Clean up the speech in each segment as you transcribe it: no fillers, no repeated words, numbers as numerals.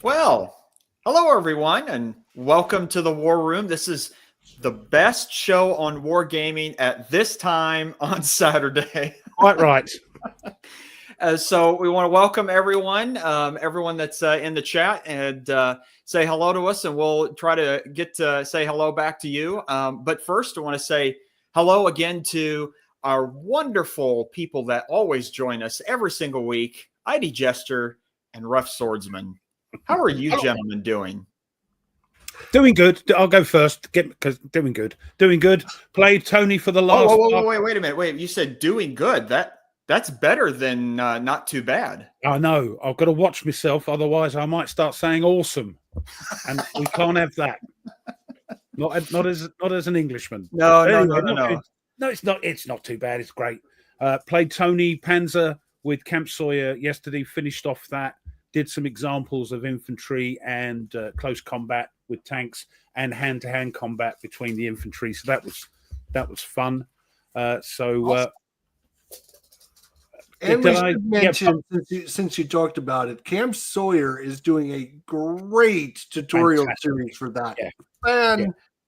Well, hello everyone, and welcome to the War Room. This is the best show on wargaming at this time on Saturday. Quite right. So we want to welcome everyone, everyone that's in the chat, and say hello to us, and we'll try to get to say hello back to you. But first, I want to say hello again to our wonderful people that always join us every single week, ID Jester and Rough Swordsman. How are you gentlemen doing? Doing good. I'll go first. Because doing good. Played Tony for the last. Wait a minute. Wait, you said doing good. That's better than not too bad. I know. I've got to watch myself, otherwise I might start saying awesome, and we can't have that. Not as an Englishman. No. No, it's not. It's not too bad. It's great. Played Tony Panzer with Camp Sawyer yesterday. Finished off that. Did some examples of infantry and close combat with tanks and hand-to-hand combat between the infantry. So that was fun. And we should mention, since you talked about it, Camp Sawyer is doing a great tutorial series for that. Yeah.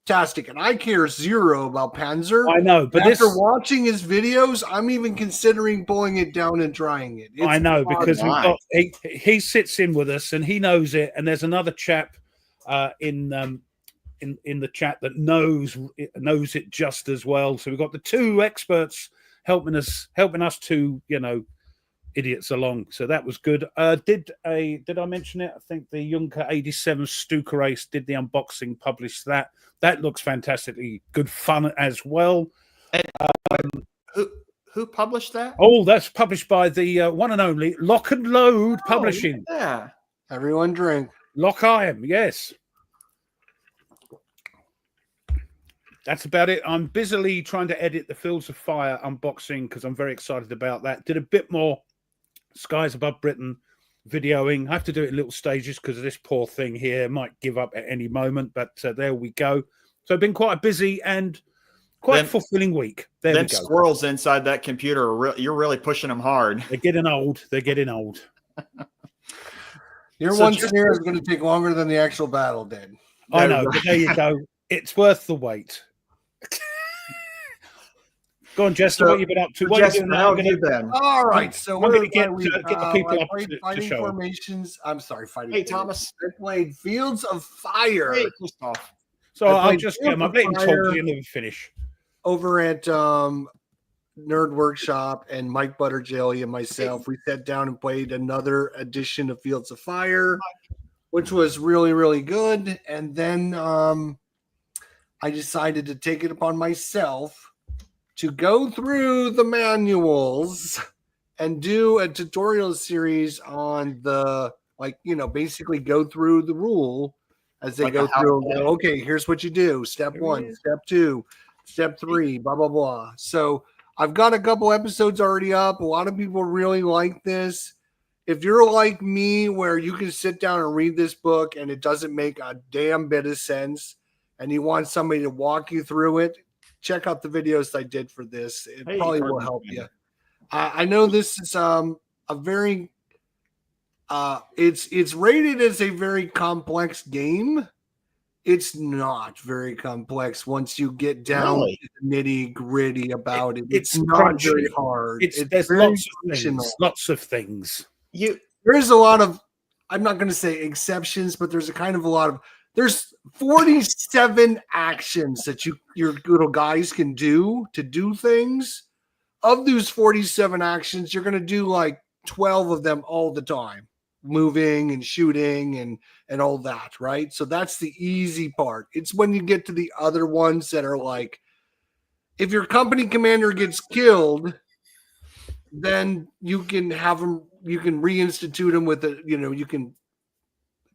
Fantastic. And I care zero about Panzer. I know, but after watching his videos, I'm even considering pulling it down and trying it. I know, because he sits in with us and he knows it. And there's another chap in the chat that knows it just as well. So we've got the two experts helping us to, idiots along. So that was good. Did I mention it? I think the Junker 87 Stuka race did the unboxing, published that. That looks fantastically good fun as well. And, who published that? Oh, that's published by the one and only Lock and Load Publishing. Yeah. Everyone drink. Lock Iron, yes. That's about it. I'm busily trying to edit the Fields of Fire unboxing because I'm very excited about that. Did a bit more Skies Above Britain videoing. I have to do it in little stages because of this poor thing here. Might give up at any moment, but there we go. So I've been quite a busy and quite fulfilling week. There we go. Squirrels inside that computer, you're really pushing them hard. They're getting old. Your one scenario is going to take longer than the actual battle did. I know, but there you go. It's worth the wait. Go on, Jester. What have you been up to? What Jester, how have you been? All right, so we're going to get the people up to fighting show. Formations. I'm sorry, fighting. Hey, Thomas. I played Fields of Fire. Hey, Christoph. So I'll just get my blatant talk to you and finish. Over at Nerd Workshop, and Mike Butterjelly and myself, we sat down and played another edition of Fields of Fire, which was really, really good. And then I decided to take it upon myself to go through the manuals and do a tutorial series on the, basically go through the rule as they go through. Okay, here's what you do. Step 1, step 2, step 3, blah, blah, blah. So I've got a couple episodes already up. A lot of people really like this. If you're like me, where you can sit down and read this book and it doesn't make a damn bit of sense, and you want somebody to walk you through it, check out the videos I did for this. It probably will help you. I know this is a very it's rated as a very complex game. It's not very complex once you get down to the nitty gritty about it. It's not very hard. There's lots of things. There's a lot of, I'm not going to say exceptions, but there's there's 47 actions that your little guys can do to do things. Of those 47 actions, you're going to do like 12 of them all the time, moving and shooting and all that, right? So that's the easy part. It's when you get to the other ones that are like, if your company commander gets killed, then you can have them. You can reinstitute them with you can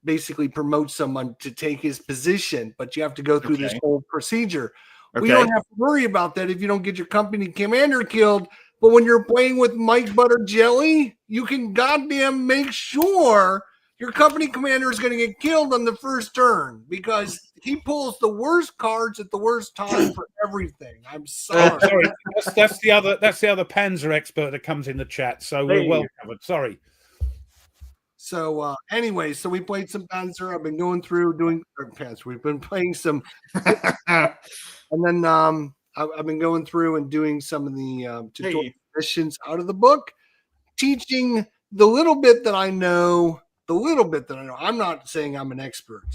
basically promote someone to take his position, but you have to go through this whole procedure. We don't have to worry about that if you don't get your company commander killed. But when you're playing with Mike Butter Jelly, you can goddamn make sure your company commander is going to get killed on the first turn because he pulls the worst cards at the worst time for everything. I'm sorry. Sorry, that's the other Panzer expert that comes in the chat. So we're well covered. Sorry. So anyway, so we played some Panzer. I've been going through doing Panzer. We've been playing some, and then I've been going through and doing some of the tutorial missions out of the book, teaching the little bit that I know. I'm not saying I'm an expert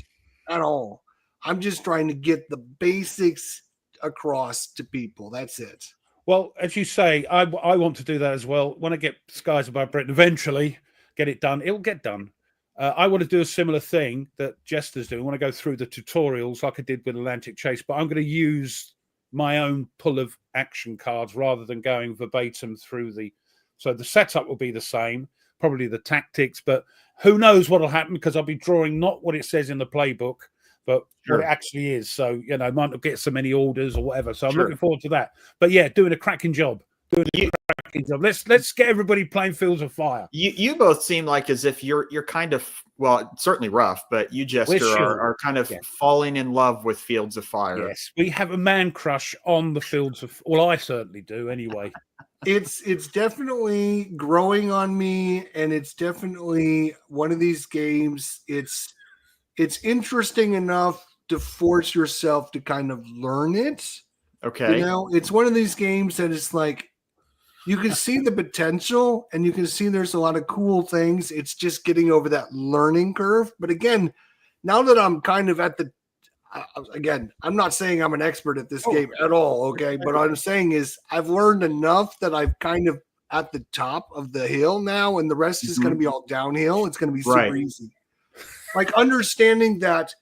at all. I'm just trying to get the basics across to people. That's it. Well, as you say, I want to do that as well. When I get Skies Above Britain, eventually get it done. It'll get done. I want to do a similar thing that Jester's doing. I want to go through the tutorials like I did with Atlantic Chase, but I'm going to use my own pull of action cards rather than going verbatim through the... So the setup will be the same, probably the tactics, but who knows what will happen because I'll be drawing not what it says in the playbook, but what it actually is. So, might not get so many orders or whatever. So I'm looking forward to that. But yeah, doing a cracking job. Let's get everybody playing Fields of Fire. You both seem like as if you're kind of, well, certainly rough, but you just are kind of falling in love with Fields of Fire. Yes, we have a man crush on the Fields of... Well, I certainly do anyway. It's definitely growing on me, and it's definitely one of these games. It's interesting enough to force yourself to kind of learn it. Okay. It's one of these games that is like, you can see the potential and you can see there's a lot of cool things. It's just getting over that learning curve. But again, now that I'm kind of at the, again, I'm not saying I'm an expert at this game at all. Okay. But what I'm saying is I've learned enough that I've kind of at the top of the hill now, and the rest is going to be all downhill. It's going to be super easy. Like understanding that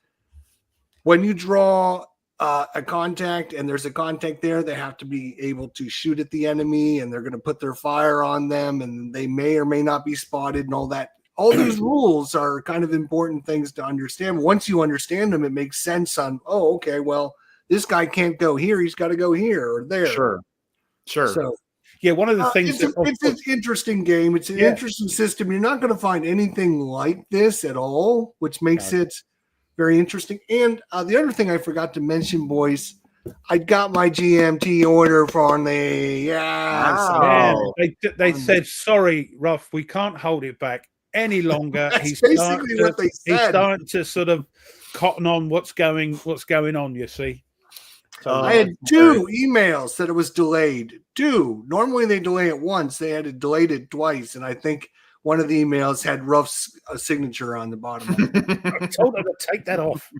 when you draw a contact and there's a contact there, they have to be able to shoot at the enemy, and they're going to put their fire on them, and they may or may not be spotted and all that. All these rules are kind of important things to understand. Once you understand them, it makes sense on, okay, well, this guy can't go here. He's got to go here or there. Sure. So, yeah, one of the things it's an interesting game. It's an interesting system. You're not going to find anything like this at all, which makes it very interesting. And the other thing I forgot to mention, boys, I got my GMT order from the they said, sorry, Ruff, we can't hold it back any longer. That's basically what they said. He's starting to sort of cotton on what's going on, you see. So I had 2 emails that it was delayed. 2. Normally they delay it once. They had delayed it twice, and I think one of the emails had Ruff's signature on the bottom. I told her to take that off.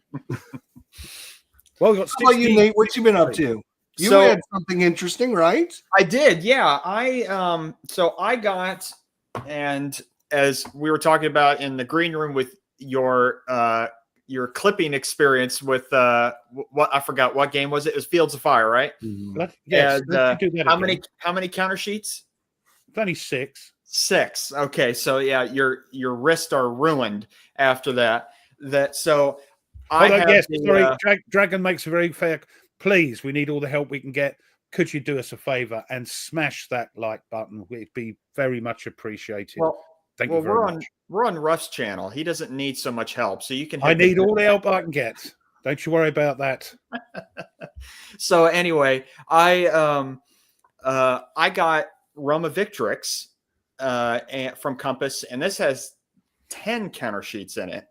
Well, we got 16. How about you, Nate? What you been up to? You had something interesting, right? I did, yeah. I got, and as we were talking about in the green room with your clipping experience with what I forgot what game was it? It was Fields of Fire, right? Yes. And, how many counter sheets? It's only 6. 6. Okay, so yeah, your wrists are ruined after that. Dragon makes a very fair. Please, we need all the help we can get. Could you do us a favor and smash that like button? It'd be very much appreciated. Well, thank you very much. We're on Ruff's channel. He doesn't need so much help, so you can. I need all the help I can get. Don't you worry about that. So anyway, I got Roma Victrix from Compass, and this has 10 counter sheets in it,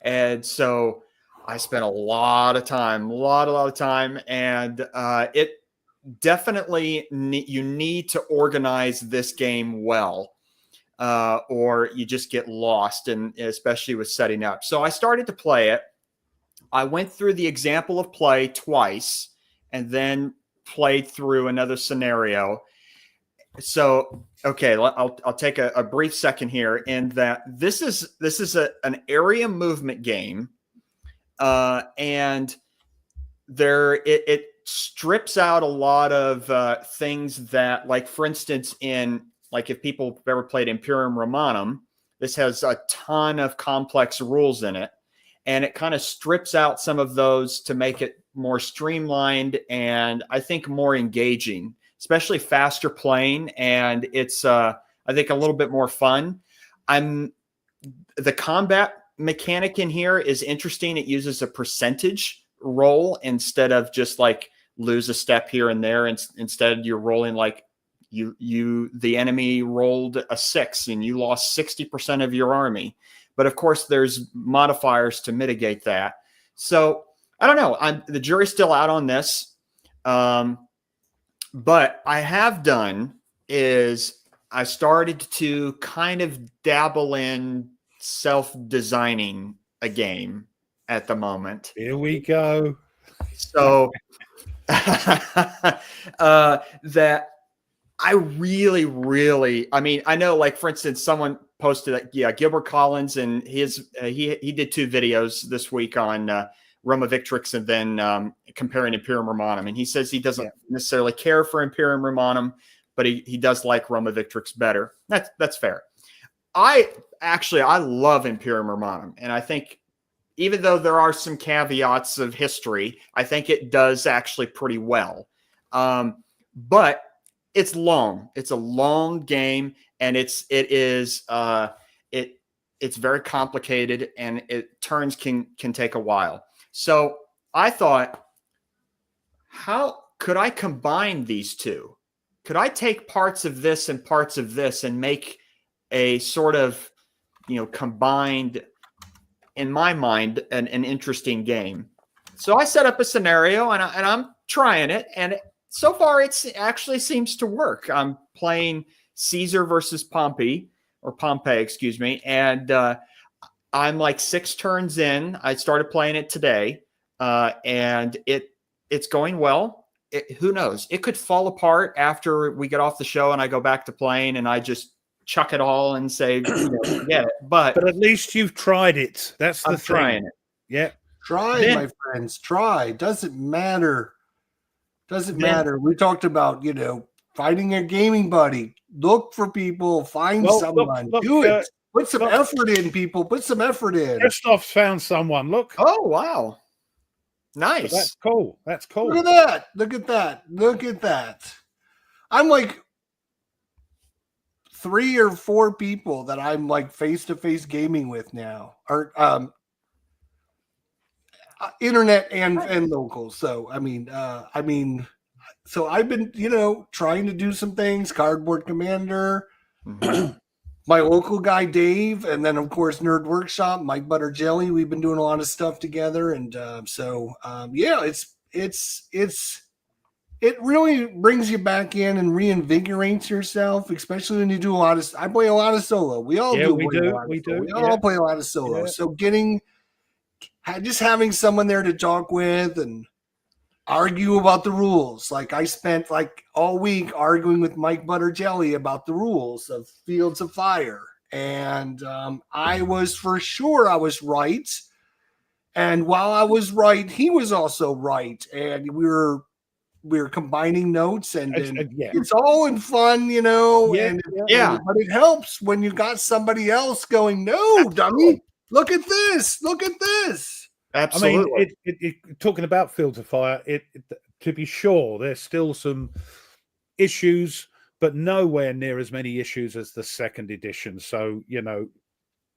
and so I spent a lot of time, and it definitely you need to organize this game well. Or you just get lost, and especially with setting up. So I started to play it. I went through the example of play twice and then played through another scenario. So, okay, I'll take a brief second here in that this is an area movement game, and it strips out a lot of things that, like, for instance, in like if people have ever played Imperium Romanum, this has a ton of complex rules in it. And it kind of strips out some of those to make it more streamlined and I think more engaging, especially faster playing. And it's, I think, a little bit more fun. The combat mechanic in here is interesting. It uses a percentage roll instead of just like lose a step here and there. Instead, you're rolling like the enemy rolled a 6 and you lost 60% of your army. But of course, there's modifiers to mitigate that. So I don't know. The jury's still out on this. But I have done is I started to kind of dabble in self-designing a game at the moment. Here we go. So that I really, I mean, I know, like, for instance, someone posted that, Gilbert Collins, and he did 2 videos this week on Roma Victrix and then comparing Imperium Romanum. And he says he doesn't necessarily care for Imperium Romanum, but he does like Roma Victrix better. That's fair. I love Imperium Romanum. And I think even though there are some caveats of history, I think it does actually pretty well. But it's long. It's a long game, and it's very complicated, and turns can take a while. So I thought, how could I combine these two? Could I take parts of this and parts of this and make a sort of, combined, in my mind, an interesting game? So I set up a scenario, and I'm trying it, and so far it actually seems to work. I'm playing Caesar versus Pompey, excuse me, and I'm like 6 turns in. I started playing it today, and it's going well. Who knows? It could fall apart after we get off the show and I go back to playing and I just chuck it all and say, forget it. But at least you've tried it. That's the thing. Trying it. Yeah. Try, my friends. Try. Doesn't matter. Matter. We talked about, finding a gaming buddy. Look for people. Find someone. Look, do it. Put some effort in, people. Put some effort in. Christoph's found someone. Look. Oh, wow. Nice. That's cool. That's cool. Look at that. I'm like 3 or 4 people that I'm like face-to-face gaming with now. Or internet and local. So so I've been, trying to do some things. Cardboard Commander, my local guy Dave, and then of course Nerd Workshop, Mike Butter Jelly. We've been doing a lot of stuff together, and it really brings you back in and reinvigorates yourself, especially when you do a lot of. I play a lot of solo. We all do. We do. We all play a lot of solo. Yeah. So just having someone there to talk with and argue about the rules. Like I spent like all week arguing with Mike Butter Jelly about the rules of Fields of Fire. And I was for sure I was right. And while I was right, he was also right. And we were combining notes and it's all in fun, but it helps when you got somebody else going, no, dummy, look at this. Absolutely. I mean, talking about Fields of Fire, to be sure, there's still some issues, but nowhere near as many issues as the 2nd edition. So,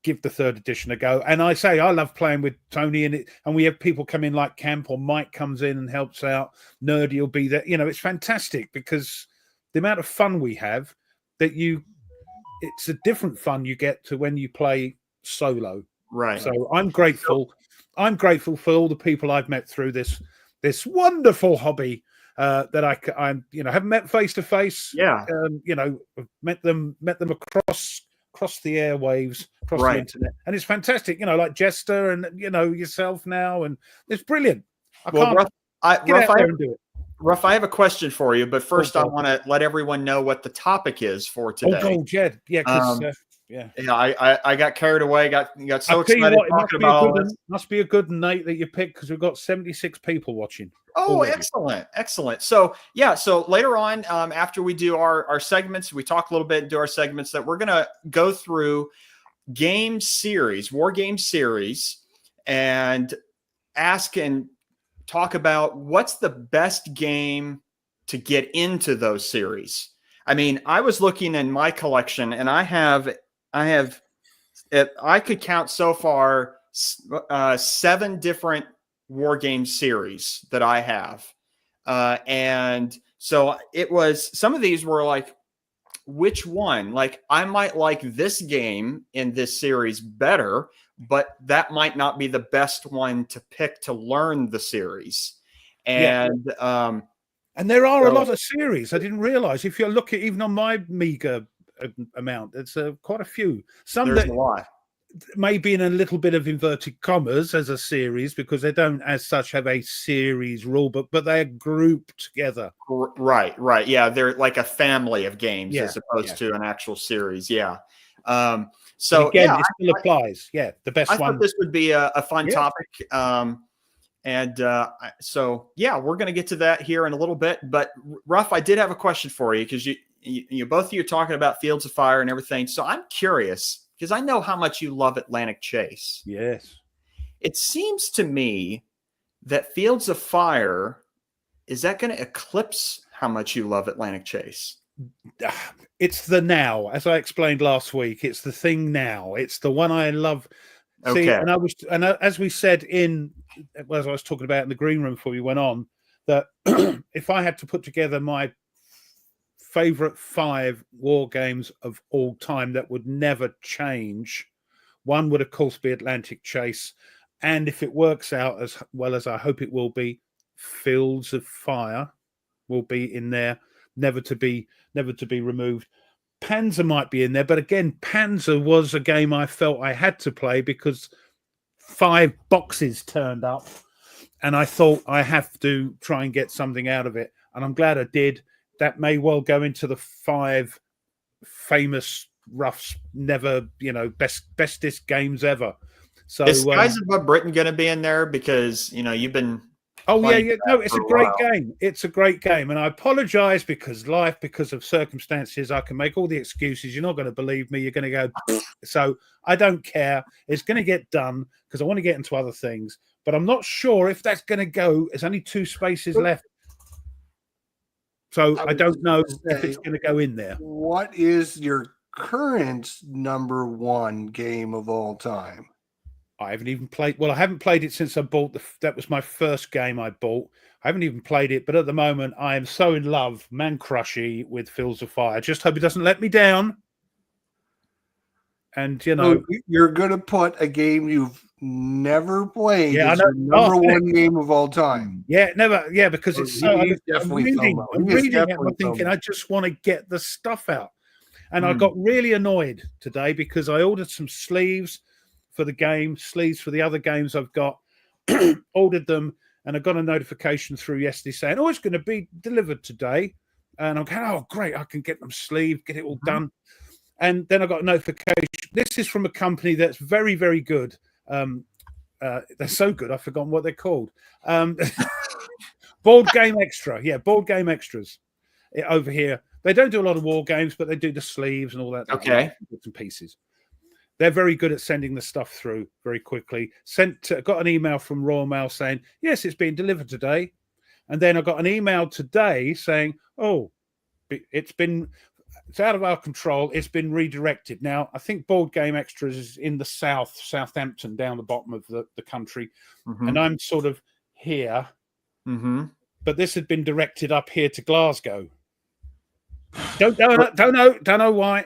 give the 3rd edition a go. And I say I love playing with Tony and we have people come in like Camp, or Mike comes in and helps out. Nerdy will be there. It's fantastic because the amount of fun we have it's a different fun you get to when you play solo. Right. So I'm grateful. I'm grateful for all the people I've met through this wonderful hobby that I haven't met face to face. Yeah. Met them across the airwaves, across the internet, and it's fantastic. Like Jester and yourself now, and it's brilliant. Ruff, I have a question for you, but first I want to let everyone know what the topic is for today. Oh, Jed, yeah, Yeah. Yeah, I got carried away. Got so I'll tell you excited what, talking about all this. must be a good night that you picked because we've got 76 people watching. Oh, already. excellent. So yeah, so later on, after we do our segments, we talk a little bit and do our segments. That we're gonna go through war game series, and ask and talk about what's the best game to get into those series. I mean, I was looking in my collection, and I could count so far 7 different war game series that I have. And so it was, some of these were like, which one? Like, I might like this game in this series better, but that might not be the best one to pick to learn the series. And there are a lot of series. I didn't realize. If you look at even on my meager amount, it's quite a few. Some there's that a lot. maybe in a little bit of inverted commas as a series, because they don't as such have a series rule book, but they're grouped together. Right. Yeah, they're like a family of games as opposed to an actual series. Yeah. So but again, it still applies. The best one. I thought this would be a fun topic. So yeah, we're going to get to that here in a little bit. But Ruff, I did have a question for you, because you both of you are talking about Fields of Fire and everything. So I'm curious, because I know how much you love Atlantic Chase. Yes. It seems to me that Fields of Fire, is that going to eclipse how much you love Atlantic Chase? It's the now, as I explained last week. It's the thing now. It's the one I love. Okay. See, as we said as I was talking about in the green room before we went on, that if I had to put together my favorite 5 war games of all time that would never change, one would of course be Atlantic Chase, and if it works out as well as I hope it will be, Fields of Fire will be in there, never to be removed. Panzer might be in there, but again, Panzer was a game I felt I had to play because 5 boxes turned up, and I thought I have to try and get something out of it, and I'm glad I did. That may well go into the 5 famous Ruff's never, bestest games ever. So is Skies Above Britain going to be in there? Because you've been. Oh yeah. No, it's a great game. It's a great game, and I apologize because of circumstances, I can make all the excuses. You're not going to believe me. You're going to go. So I don't care. It's going to get done because I want to get into other things, but I'm not sure if that's going to go. There's only 2 spaces left. So I don't know if it's going to go in there. What is your current number 1 game of all time? I haven't even played. Well, I haven't played it since I bought that was my first game I bought. I haven't even played it, but at the moment I am so in love, man crushy, with Fields of Fire. I just hope it doesn't let me down. And you're going to put a game you've never played as your number 1 game of all time. Yeah, never. Yeah, because it's so. I'm reading it. I'm thinking I just want to get the stuff out, and I got really annoyed today because I ordered some sleeves for the game, sleeves for the other games I've got, ordered them, and I got a notification through yesterday saying, "Oh, it's going to be delivered today," and I'm going, "Oh, great! I can get them sleeved, get it all done." And then I got a notification. This is from a company that's very, very good. They're so good, I've forgotten what they're called. Board Game Extra. Yeah, Board Game Extras over here. They don't do a lot of war games, but they do the sleeves and all that. Okay. Bits and pieces. They're very good at sending the stuff through very quickly. Got an email from Royal Mail saying, yes, it's being delivered today. And then I got an email today saying, oh, it's out of our control. It's been redirected. Now, I think Board Game Extras is in the south, Southampton, down the bottom of the country. Mm-hmm. And I'm sort of here. Mm-hmm. But this had been directed up here to Glasgow. Don't know why.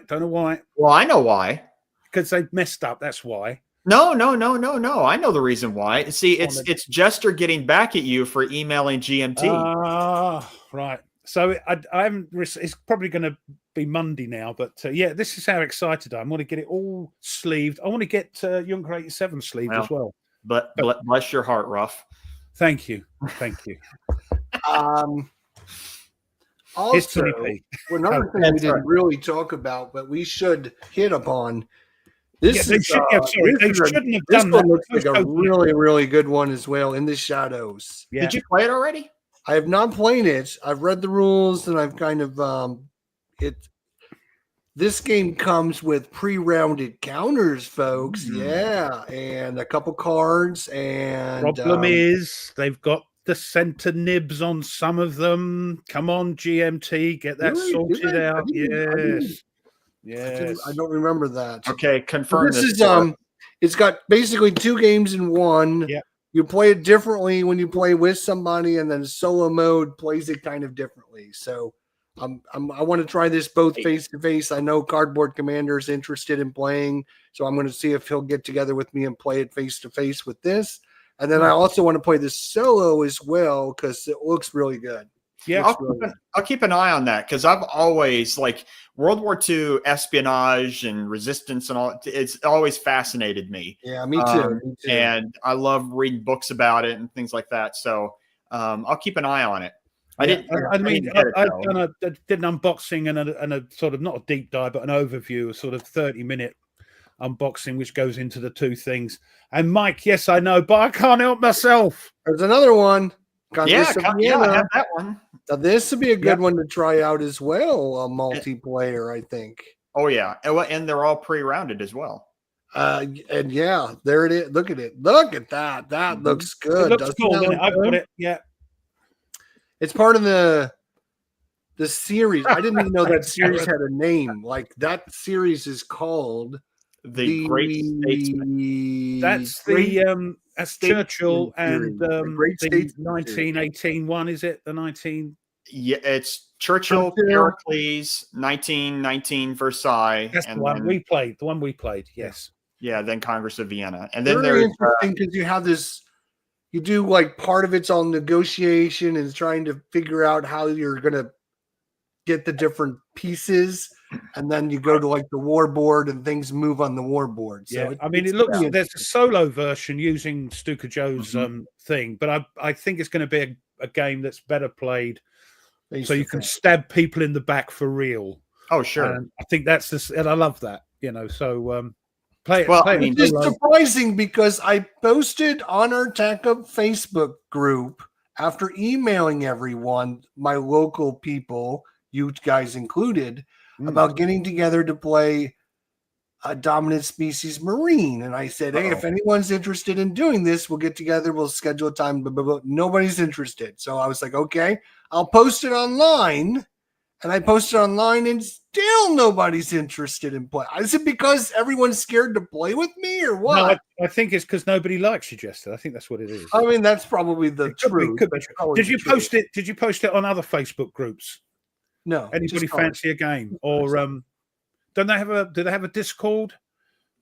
Well, I know why. Because they messed up. That's why. No. I know the reason why. See, it's Jester getting back at you for emailing GMT. Ah, right. So I haven't. It's probably going to be Monday now, but yeah, this is how excited I am. I want to get it all sleeved. I want to get Junker 87 sleeved as well. But bless your heart, Ruff. Thank you. Also, 20p. another thing we didn't really talk about, but we should hit upon. This they shouldn't have done this that. one looks like a really, really good one as well. In the Shadows. Yeah. Did you play it already? I have not played it. I've read the rules and I've kind of This game comes with pre-rounded counters, folks. Yeah, and a couple cards. And problem is they've got the center nibs on some of them. Come on, GMT, get that sorted out. Yes. I don't remember that. Okay, confirm this. Is it's got basically 2 games in one. Yeah. You play it differently when you play with somebody, and then solo mode plays it kind of differently. So I want to try this both face to face. I know Cardboard Commander is interested in playing, so I'm going to see if he'll get together with me and play it face to face with this. And then I also want to play this solo as well because it looks really good. Yeah, I'll keep an eye on that because I've always like World War II espionage and resistance and all. It's always fascinated me. Yeah, me too. And I love reading books about it and things like that. So I'll keep an eye on it. I did an unboxing and a sort of not a deep dive, but an overview, a sort of 30-minute unboxing, which goes into the 2 things. And Mike, yes, I know, but I can't help myself. There's another one. I have that one. Now, this would be a good one to try out as well. A multiplayer, I think. Oh yeah, and they're all pre-rounded as well. And yeah, there it is. Look at it. Look at that. That looks good. It looks cool, doesn't it? I've got it. Yeah. It's part of the series. I didn't even know that series had a name. Like that series is called The Great Statesman. That's Churchill and the 1918 one, is it? The 19. Yeah, it's Churchill, Pericles, 1919 Versailles. That's the one we played. The one we played. Yes. Yeah. Then Congress of Vienna, and then very interesting because you have this. You do like part of it's on negotiation and trying to figure out how you're going to get the different pieces. And then you go to like the war board and things move on the war board. So yeah, it looks, there's a solo version using Stuka Joe's thing, but I think it's going to be a game that's better played so you can stab people in the back for real. Oh, sure. And I think and I love that, so play it. Well, play it. It's surprising because I posted on our Tech Up Facebook group after emailing everyone, my local people, you guys included, about getting together to play a dominant species marine. And I said, hey, if anyone's interested in doing this, we'll get together, we'll schedule a time. But nobody's interested. So I was like, okay, I'll post it online. And I posted online and still nobody's interested in play. Is it because everyone's scared to play with me or what? No, I think it's because nobody likes you, Jester. I think that's what it is. I mean, that's probably the truth. Did you post it? Did you post it on other Facebook groups? No. Anybody fancy a game? Or do they have a Discord?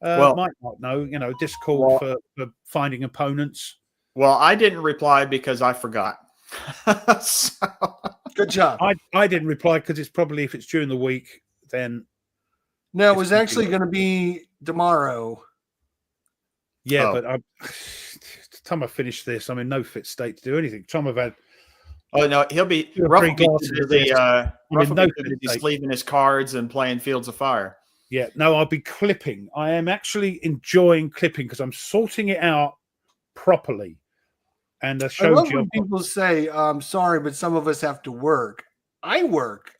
Might not know, Discord for finding opponents. Well, I didn't reply because I forgot. So. Good job. I didn't reply because it's probably, if it's during the week, then no, it was actually going to be tomorrow. Yeah, but time I finish this, I'm in no fit state to do anything. Tom, I've had. Oh no, he'll be busy sleeving his cards and playing Fields of Fire. Yeah, no, I'll be clipping. I am actually enjoying clipping because I'm sorting it out properly. And I love when people say, "I'm sorry, but some of us have to work." I work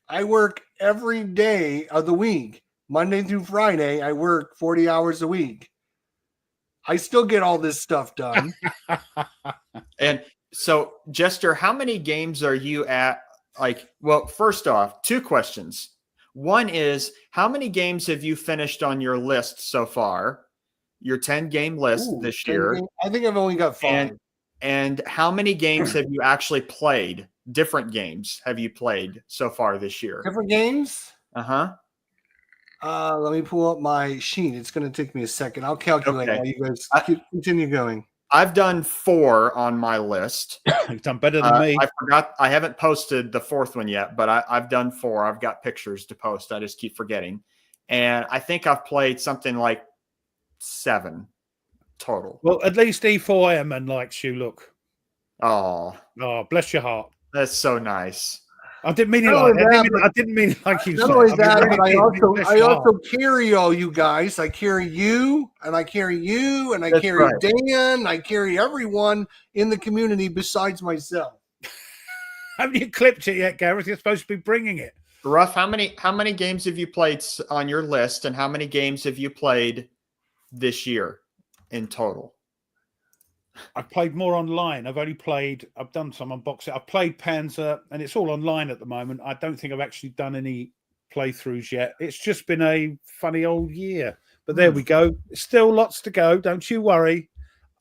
every day of the week, Monday through Friday. I work 40 hours a week. I still get all this stuff done. And so, Jester, how many games are you at? Well, first off, 2 questions. One is, how many games have you finished on your list so far? Your 10-game list this year. I think I've only got 5. And how many games have you actually played? Different games have you played so far this year? Different games? Uh-huh. Let me pull up my sheet. It's going to take me a second. I'll calculate while you guys continue going. I've done 4 on my list. You've done better than me. I forgot. I haven't posted the 4th one yet, but I've done 4. I've got pictures to post. I just keep forgetting. And I think I've played something like 7 total. Well, at least E4M likes you. Look. Oh, bless your heart. That's so nice. I didn't mean it Not like only that. that, I didn't mean it like you Not said. only I mean, that, really but didn't I mean also carry all you guys. I carry you, and I carry you, and I That's carry right. Dan. I carry everyone in the community besides myself. Haven't you clipped it yet, Gareth? You're supposed to be bringing it. Ruff, how many games have you played on your list, and how many games have you played this year in total? I've played more online. I've done some unboxing. I've played Panzer, and it's all online at the moment. I don't think I've actually done any playthroughs yet. It's just been a funny old year. But there we go. Still lots to go. Don't you worry.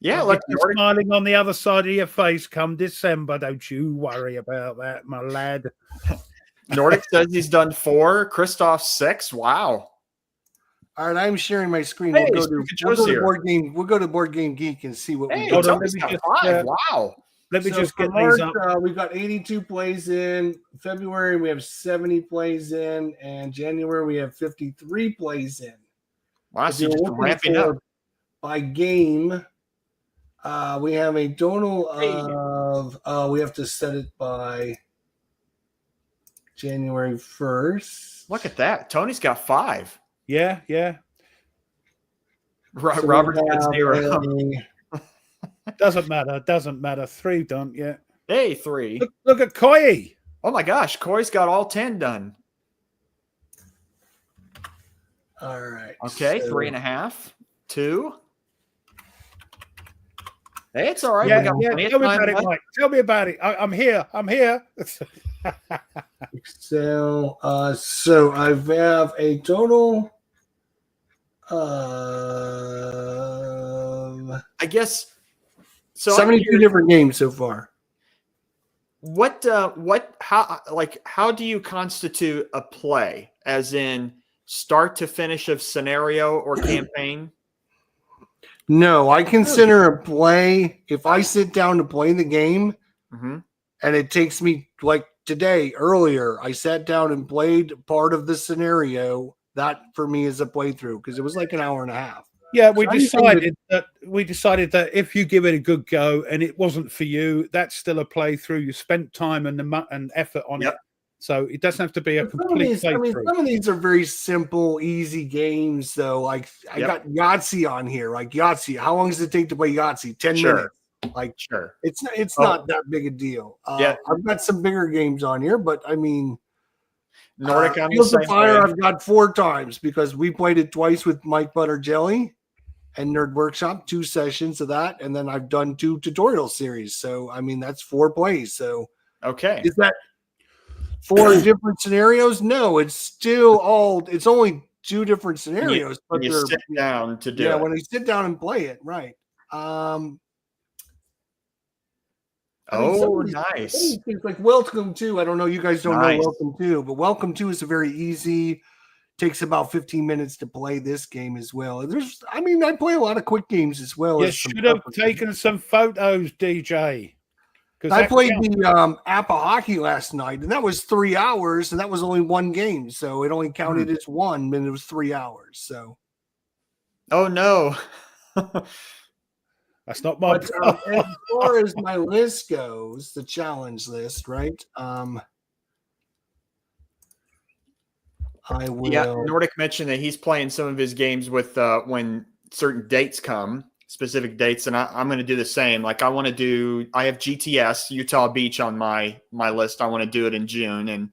Yeah, I'll look, get you smiling on the other side of your face come December. Don't you worry about that, my lad. Nordic says he's done 4. Christoph 6. Wow. All right, I'm sharing my screen. Hey, We'll go to Board Game. We'll go to Board Game Geek and see what we Hey, got. Tony's got 5. Wow. Let me just for get March, these up. we've got 82 plays in. February, we have 70 plays in. And January, we have 53 plays in. Wow, If so you're you're just looking ramping up. by game, we have a total of, we have to set it by January 1st. Look at that. Tony's got 5. Yeah. So Robert's got 0. Doesn't matter. 3 done yet. Hey, 3. Look at Koi. Oh my gosh, Corey's got all 10 done. All right. Okay, so 3.5. 2. Hey, it's all right. Yeah, we got plenty of tell me time about it, left. Mike. Tell me about it. I'm here. Excel. So I have a total of I guess so. 72 different games so far. How do you constitute a play? As in start to finish of scenario or campaign? No, I consider a play if I sit down to play the game Mm-hmm. and it takes me, like today, earlier, I sat down and played part of the scenario. That for me is a playthrough because it was like an hour and a half. Yeah, we So decided that if you give it a good go and it wasn't for you, that's still a playthrough. You spent time and effort on it, so it doesn't have to be a complete playthrough. Some of these are very simple, easy games, though. Like I got Yahtzee on here. Like Yahtzee, how long does it take to play Yahtzee? 10 minutes. Like it's not that big a deal. I've got some bigger games on here, but I mean, Nordic, Fields of Fire, I've got 4 times because we played it twice with Mike Butter Jelly and Nerd Workshop, 2 sessions of that, and then I've done 2 tutorial series. So I mean, that's 4 plays. So okay, is that 4 different scenarios? No, it's only 2 different scenarios. But you sit down to do it. When I sit down and play it, right? Nice. Things like Welcome to, I don't know, you guys don't know Welcome to, but Welcome to is a very easy, takes about 15 minutes to play this game as well. I play a lot of quick games as well. You should have taken some photos, DJ. I played the Appa Hockey last night, and that was 3 hours, and that was only 1 game, so it only counted as 1, and it was 3 hours. So, oh no. That's not my. As far as my list goes, the challenge list, right? I will. Yeah, Nordic mentioned that he's playing some of his games with when certain dates come, specific dates, and I'm going to do the same. Like I have GTS Utah Beach on my list. I want to do it in June, and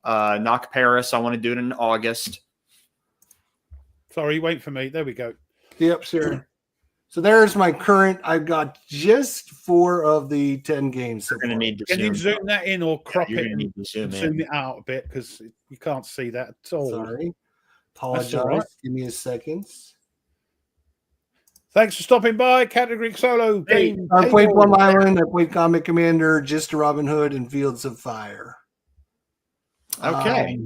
Knock Paris. I want to do it in August. Sorry, wait for me. There we go. Yep, sure. So there's my current. I've got just 4 of the 10 games. So going to need to. Can you zoom that in or crop it and need to zoom it out a bit because you can't see that at all. Sorry, apologize. Right. Give me a second. Thanks for stopping by, Category Solo. I played Plum Island. I played Comic Commander, Just a Robin Hood, and Fields of Fire. Okay.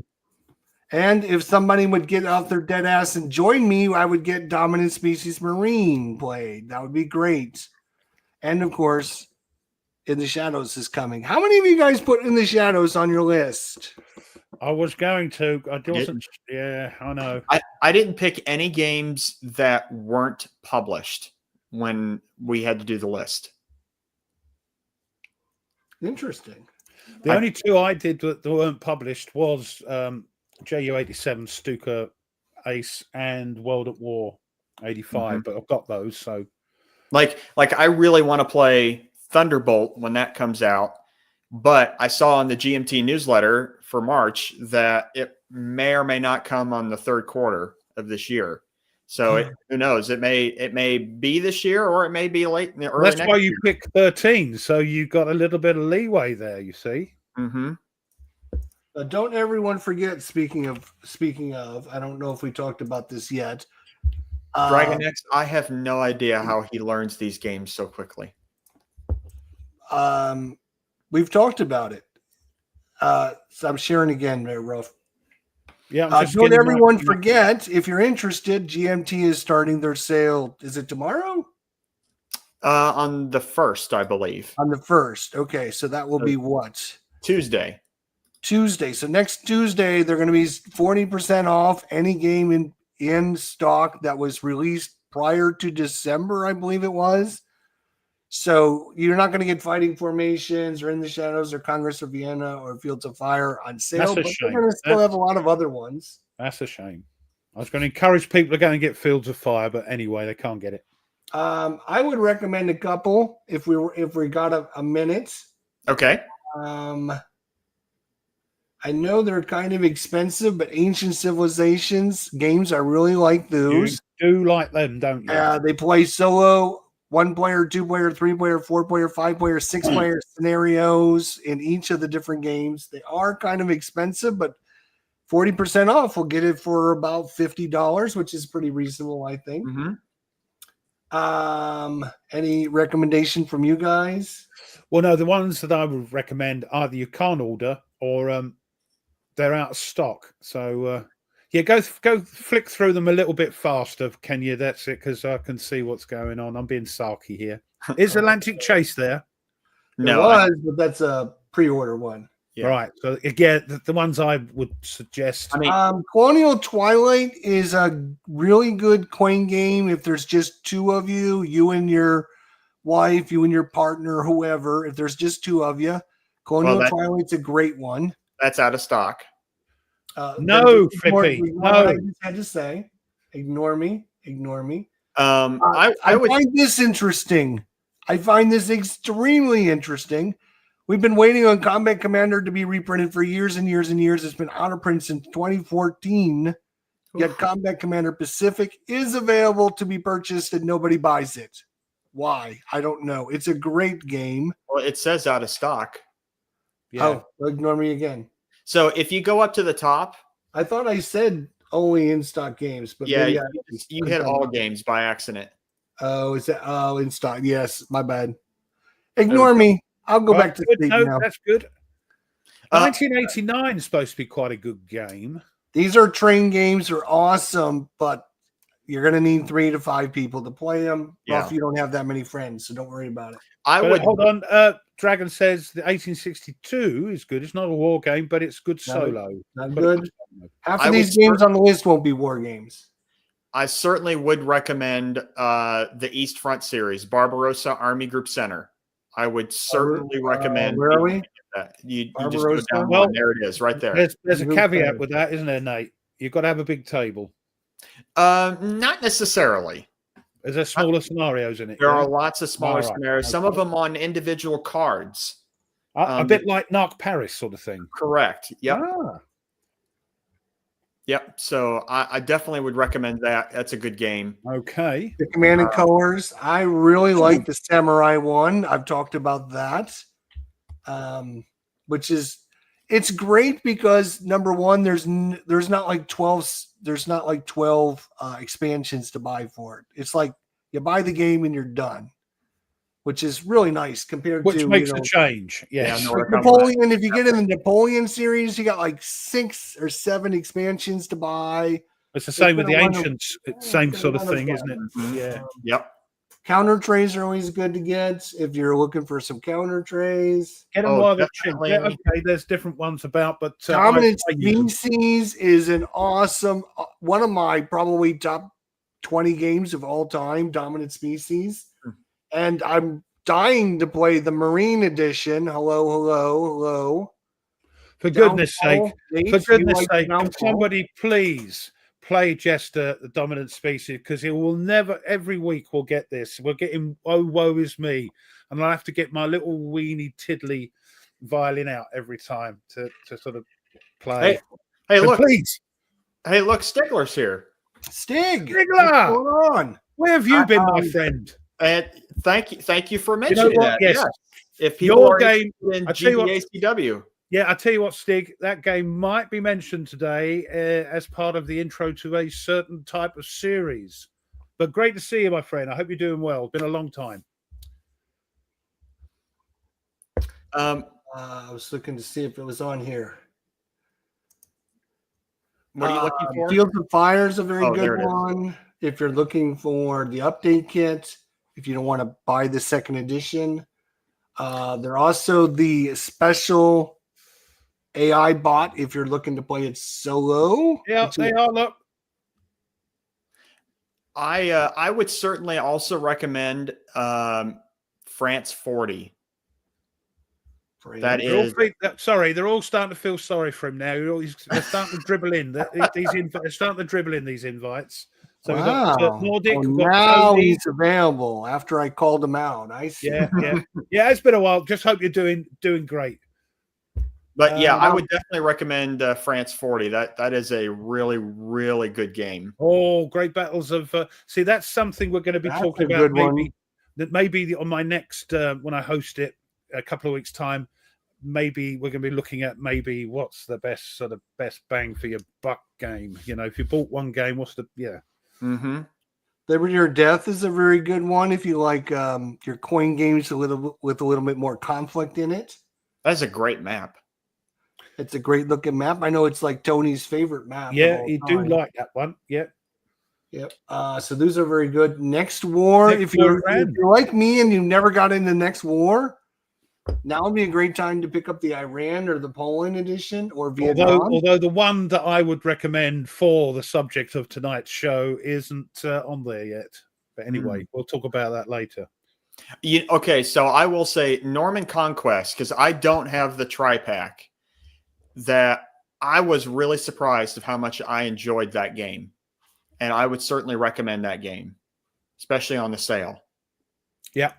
And if somebody would get out their dead ass and join me, I would get Dominant Species Marine played. That would be great. And of course, In the Shadows is coming. How many of you guys put In the Shadows on your list? I was going to. I wasn't. Yeah, I know. I didn't pick any games that weren't published when we had to do the list. Interesting. The only two I did that weren't published was JU87 Stuka Ace and World at War 85, but I've got those. So, like I really want to play Thunderbolt when that comes out, but I saw on the GMT newsletter for March that it may or may not come on the third quarter of this year. So who knows? It may be this year, or it may be late in the early. That's why you pick 13, so you got a little bit of leeway there. You see. Mm-hmm. Don't everyone forget. Speaking of, I don't know if we talked about this yet. Dragon X. I have no idea how he learns these games so quickly. We've talked about it. So I'm sharing again, there, Ruff. Yeah. Don't everyone forget, if you're interested, GMT is starting their sale. Is it tomorrow? On the 1st, I believe. On the 1st. Okay, so that will be what? Tuesday. So next Tuesday, they're going to be 40% off any game in stock that was released prior to December, I believe it was. So you're not going to get Fighting Formations or In the Shadows or Congress of Vienna or Fields of Fire on sale, but they're going to still have a lot of other ones. That's a shame. I was going to encourage people to go and get Fields of Fire, but anyway, they can't get it. I would recommend a couple if we got a minute. Okay. I know they're kind of expensive, but Ancient Civilizations games, I really like those. You do like them, don't you? They play solo, 1-player, 2-player, 3-player, 4-player, 5-player, 6-player scenarios in each of the different games. They are kind of expensive, but 40% off will get it for about $50, which is pretty reasonable, I think. Mm-hmm. Any recommendation from you guys? Well, no, the ones that I would recommend either you can't order or they're out of stock. So yeah, go flick through them a little bit faster, can you? That's it, because I can see what's going on. I'm being sulky here. Is Atlantic Chase there? No, but that's a pre-order one. Yeah. Right. So again, the ones I would suggest. I mean, Colonial Twilight is a really good coin game. If there's just two of you, you and your wife, you and your partner, whoever, if there's just two of you, Colonial Twilight's a great one. That's out of stock. No, Flippy. No. I just had to say, ignore me. I find this interesting. I find this extremely interesting. We've been waiting on Combat Commander to be reprinted for years and years and years. It's been out of print since 2014. Yet Combat Commander Pacific is available to be purchased and nobody buys it. Why? I don't know. It's a great game. Well, it says out of stock. Yeah. Oh, ignore me again. So if you go up to the top, I thought I said only in stock games, but yeah, you hit all games by accident. Oh, is that in stock? Yes, my bad. Ignore me. I'll go back to sleep now. That's good. 1989 is supposed to be quite a good game. These are train games. They're awesome, but you're going to need 3 to 5 people to play them. Yeah. If you don't have that many friends, so don't worry about it. Hold on. Dragon says the 1862 is good. It's not a war game, but it's good solo. Not good. Half of these games on the list won't be war games. I certainly would recommend the East Front series, Barbarossa Army Group Center. I would certainly recommend. Where are we? You just go down one. There it is, right there. There's a caveat with that, isn't there, Nate? You've got to have a big table. Not necessarily. Is there smaller scenarios in it? There are lots of smaller scenarios. Some of them on individual cards. A bit like Narc Paris sort of thing. Correct. Yep. Yep. So I definitely would recommend that. That's a good game. Okay. The Command and Colors. I really like the Samurai one. I've talked about that. Which is, it's great because number one, there's not like 12 expansions to buy for it. It's like you buy the game and you're done, which is really nice compared which to makes a change. Yes. Napoleon, if you get in the Napoleon series, you got like 6 or 7 expansions to buy. It's the same with the Ancients, same sort of thing, isn't it? Yeah. Yep. Counter trays are always good to get if you're looking for some counter trays. Get them while they're cheap. Yeah, okay, there's different ones about, but Dominant Species is an awesome one of my probably top 20 games of all time. Dominant Species, and I'm dying to play the Marine Edition. Hello. For goodness sake, can Downfall? somebody please play Jester, the dominant species? Because he will never, every week we'll get this. We're getting, oh, woe is me. And I'll have to get my little weeny tiddly violin out every time to sort of play. Hey, so look. Please. Hey, look, Stigler's here. Stigler! What's going on? Where have you been, my friend? And thank you for mentioning that. Yes. Yeah. If people Your are game in GBACW. Yeah, I tell you what, Stig, that game might be mentioned today as part of the intro to a certain type of series. But great to see you, my friend. I hope you're doing well. It's been a long time. I was looking to see if it was on here. What are you looking for? Fields of Fire is a very good there it one. If you're looking for the update kit, if you don't want to buy the second edition, they're also the special AI bot if you're looking to play it solo. Yeah, they are. Look, I would certainly also recommend France 40. That is they're all starting to feel sorry for him now. They're starting to dribble in. They're starting to dribble in these invites. So we've got Nordic. Now he's available after I called him out. I see. Yeah. It's been a while. Just hope you're doing great. But yeah, I would definitely recommend France 40. That is a really, really good game. Oh, great battles of see, that's something we're going to be talking about maybe on my next when I host it a couple of weeks time. Maybe we're going to be looking at what's the best bang for your buck game. You know, if you bought one game, what's the Mm-hmm. Liberty or Death is a very good one if you like your coin games with a little bit more conflict in it. That's a great map. It's a great looking map. I know it's like Tony's favorite map. Yeah, you do like that one. Yeah. Yep. So those are very good. Next War. If you're like me and you never got into Next War, now would be a great time to pick up the Iran or the Poland edition or Vietnam. Although the one that I would recommend for the subject of tonight's show isn't on there yet. But anyway, we'll talk about that later. Okay, so I will say Norman Conquest, because I don't have the tri-pack, that I was really surprised of how much I enjoyed that game. And I would certainly recommend that game, especially on the sale. Yeah.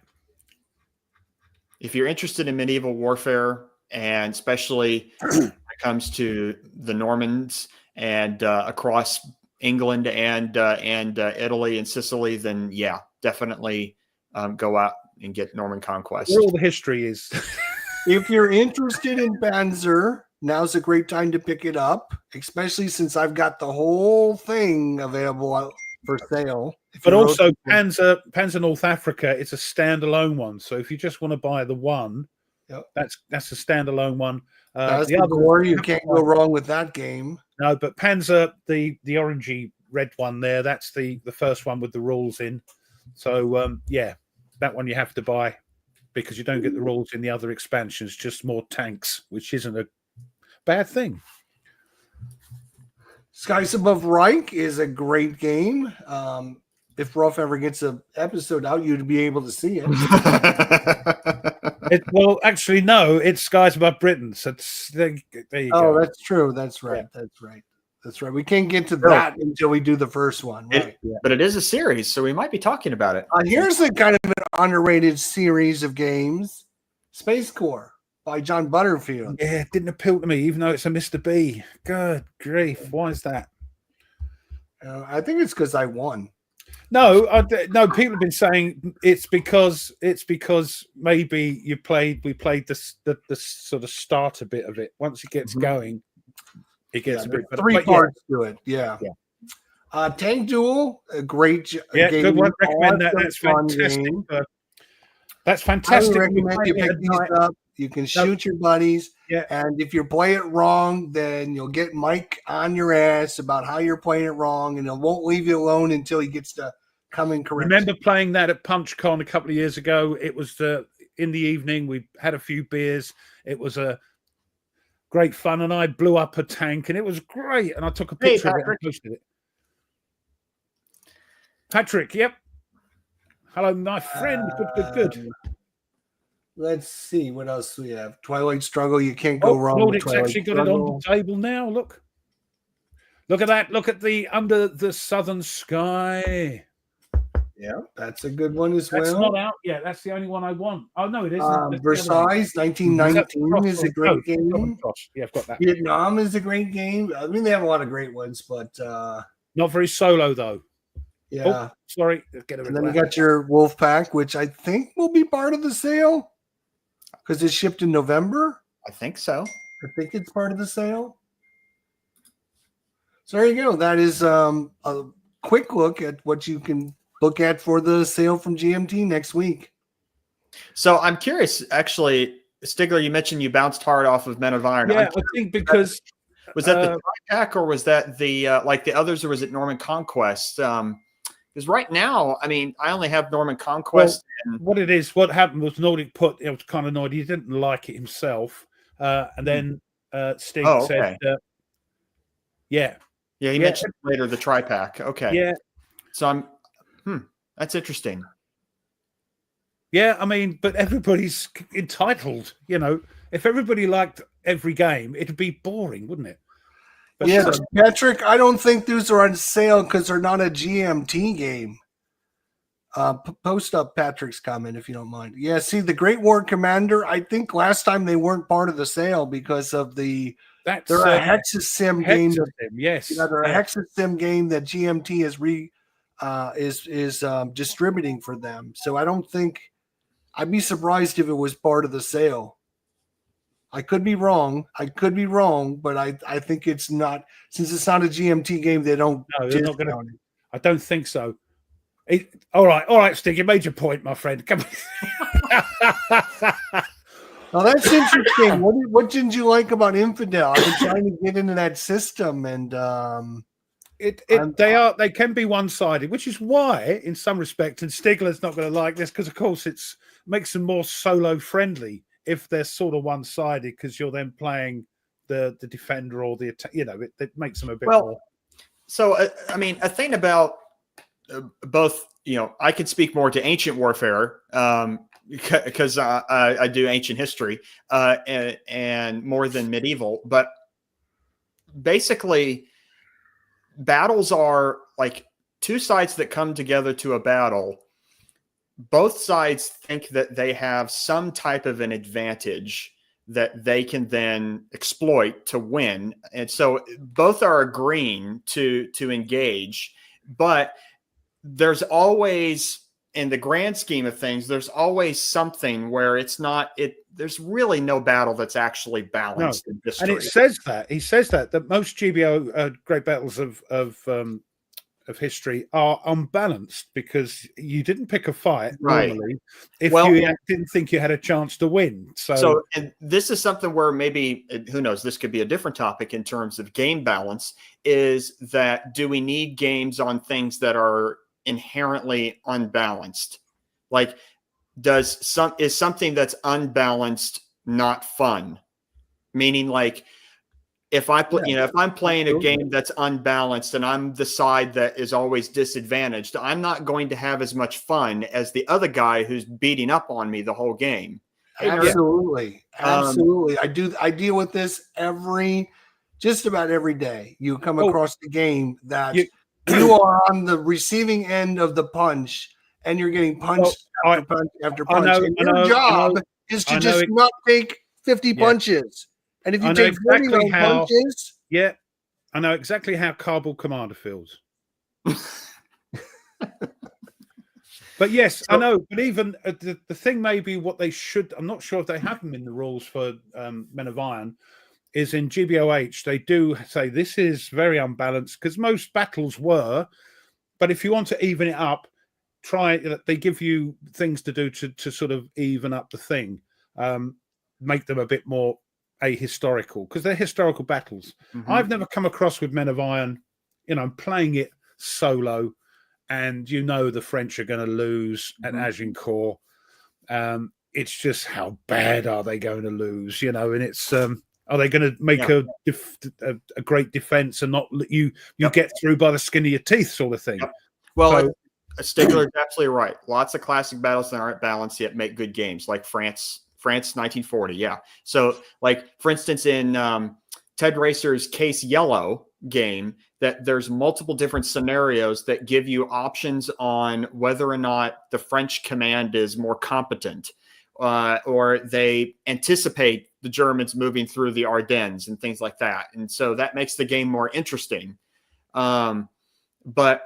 If you're interested in medieval warfare, and especially when it comes to the Normans and across England and Italy and Sicily, then yeah, definitely go out and get Norman Conquest. Where all the history is. If you're interested in Panzer, now's a great time to pick it up, especially since I've got the whole thing available for sale. But also Panzer North Africa, it's a standalone one. So if you just want to buy the one, that's a standalone one. The other war, you can't go wrong with that game. No, but Panzer, the orangey red one there, that's the first one with the rules in. So yeah, that one you have to buy because you don't get the rules in the other expansions, just more tanks, which isn't a bad thing. Skies Above Reich is a great game. If Rolf ever gets an episode out, you'd be able to see it. Well, actually, no, it's Skies Above Britain. So there you go. That's true. That's right. Yeah. That's right. We can't get to that until we do the first one. Right. But it is a series, so we might be talking about it. Here's a kind of an underrated series of games, Space Corps by John Butterfield. Yeah, it didn't appeal to me, even though it's a Mr. B. Good grief. Why is that? I think it's because I won. No, people have been saying it's because maybe we played the sort of starter bit of it. Once it gets going, it gets a bit better. Three parts to it. Yeah. Tank Duel, a great game. Good one. Recommend that. That's fantastic. That's fantastic. I recommend you pick these up. You can shoot your buddies. Yeah. And if you play it wrong, then you'll get Mike on your ass about how you're playing it wrong, and it won't leave you alone until he gets to come and correct. Remember playing that at PunchCon a couple of years ago? It was in the evening. We had a few beers. It was a great fun, and I blew up a tank, and it was great. And I took a picture of it and posted it. Patrick, yep. Hello, my friend. Good. Let's see what else we have. Twilight Struggle. You can't go wrong with Nordic's Twilight actually got Struggle. it on the table now. Look at that. Look at the Under the Southern Sky. Yeah, that's a good one as That's well. not out yet. That's the only one I want. Oh no, it isn't. Versailles, 1919 is a great game. Yeah, I've got that. Vietnam is a great game. I mean, they have a lot of great ones, but not very solo though. Yeah. Oh, sorry. And then you got your Wolf Pack, which I think will be part of the sale because it shipped in November. I think so. I think it's part of the sale. So there you go. That is a quick look at what you can look at for the sale from GMT next week. So I'm curious, actually, Stigler, you mentioned you bounced hard off of Men of Iron. Yeah, I think because was that the pack or was that the like the others, or was it Norman Conquest? Because right now, I mean, I only have Norman Conquest. Well, what happened was Nordic it was kind of annoyed. He didn't like it himself, and then Stig said, "Yeah, he mentioned later the tri-pack." Okay, yeah. So I'm. That's interesting. Yeah, I mean, but everybody's entitled. You know, if everybody liked every game, it'd be boring, wouldn't it? But yeah, Patrick, I don't think those are on sale because they're not a GMT game. Post up Patrick's comment if you don't mind. Yeah, see, the Great War Commander, I think last time they weren't part of the sale because of they're a Hexasim game. Yes. Yeah, they're a Hexasim game that GMT is distributing for them. So I don't think I'd be surprised if it was part of the sale. I could be wrong, but I think it's not. Since it's not a GMT game, they don't. No, they're not going to. I don't think so. All right, Stig, you made your point, my friend. Come on. Well, that's interesting. What didn't you like about Infidel? I've been trying to get into that system, and they can be one-sided, which is why, in some respects, and Stigler's not going to like this because, of course, it makes them more solo-friendly if they're sort of one-sided because you're then playing the defender or the attack. You know, it makes them a bit more. So, I mean, a thing about both, you know, I can speak more to ancient warfare because I do ancient history and more than medieval, but basically battles are like two sides that come together to a battle. Both sides think that they have some type of an advantage that they can then exploit to win. And so both are agreeing to engage, but there's always, in the grand scheme of things, there's always something where there's really no battle that's actually balanced in history. And he says that most GBO great battles of history are unbalanced because you didn't pick a fight normally if you didn't think you had a chance to win. So and this is something where maybe, who knows, this could be a different topic in terms of game balance, is that do we need games on things that are inherently unbalanced? Like, is something that's unbalanced not fun? Meaning, like, if I play, if I'm playing a game that's unbalanced and I'm the side that is always disadvantaged, I'm not going to have as much fun as the other guy who's beating up on me the whole game. Absolutely. I deal with this just about every day. You come across the game that you are on the receiving end of the punch and you're getting punched after punch after punch. And your job is to just not take 50 punches. And if you take 49 punches... Yeah, I know exactly how Cardboard Commander feels. But yes, I know. But even the thing maybe what they should... I'm not sure if they have them in the rules for Men of Iron, is in GBOH, they do say this is very unbalanced because most battles were. But if you want to even it up, they give you things to do to sort of even up the thing, make them a bit more ahistorical because they're historical battles. Mm-hmm. I've never come across with Men of Iron, I'm playing it solo and the French are going to lose at Agincourt. It's just how bad are they going to lose, and it's are they going to make a great defense and not let you get through by the skin of your teeth sort of thing? Well, Stigler is absolutely right. Lots of classic battles that aren't balanced yet make good games, like France 1940. Yeah. So, like for instance, in Ted Racer's Case Yellow game, that there's multiple different scenarios that give you options on whether or not the French command is more competent, or they anticipate the Germans moving through the Ardennes and things like that. And so that makes the game more interesting. But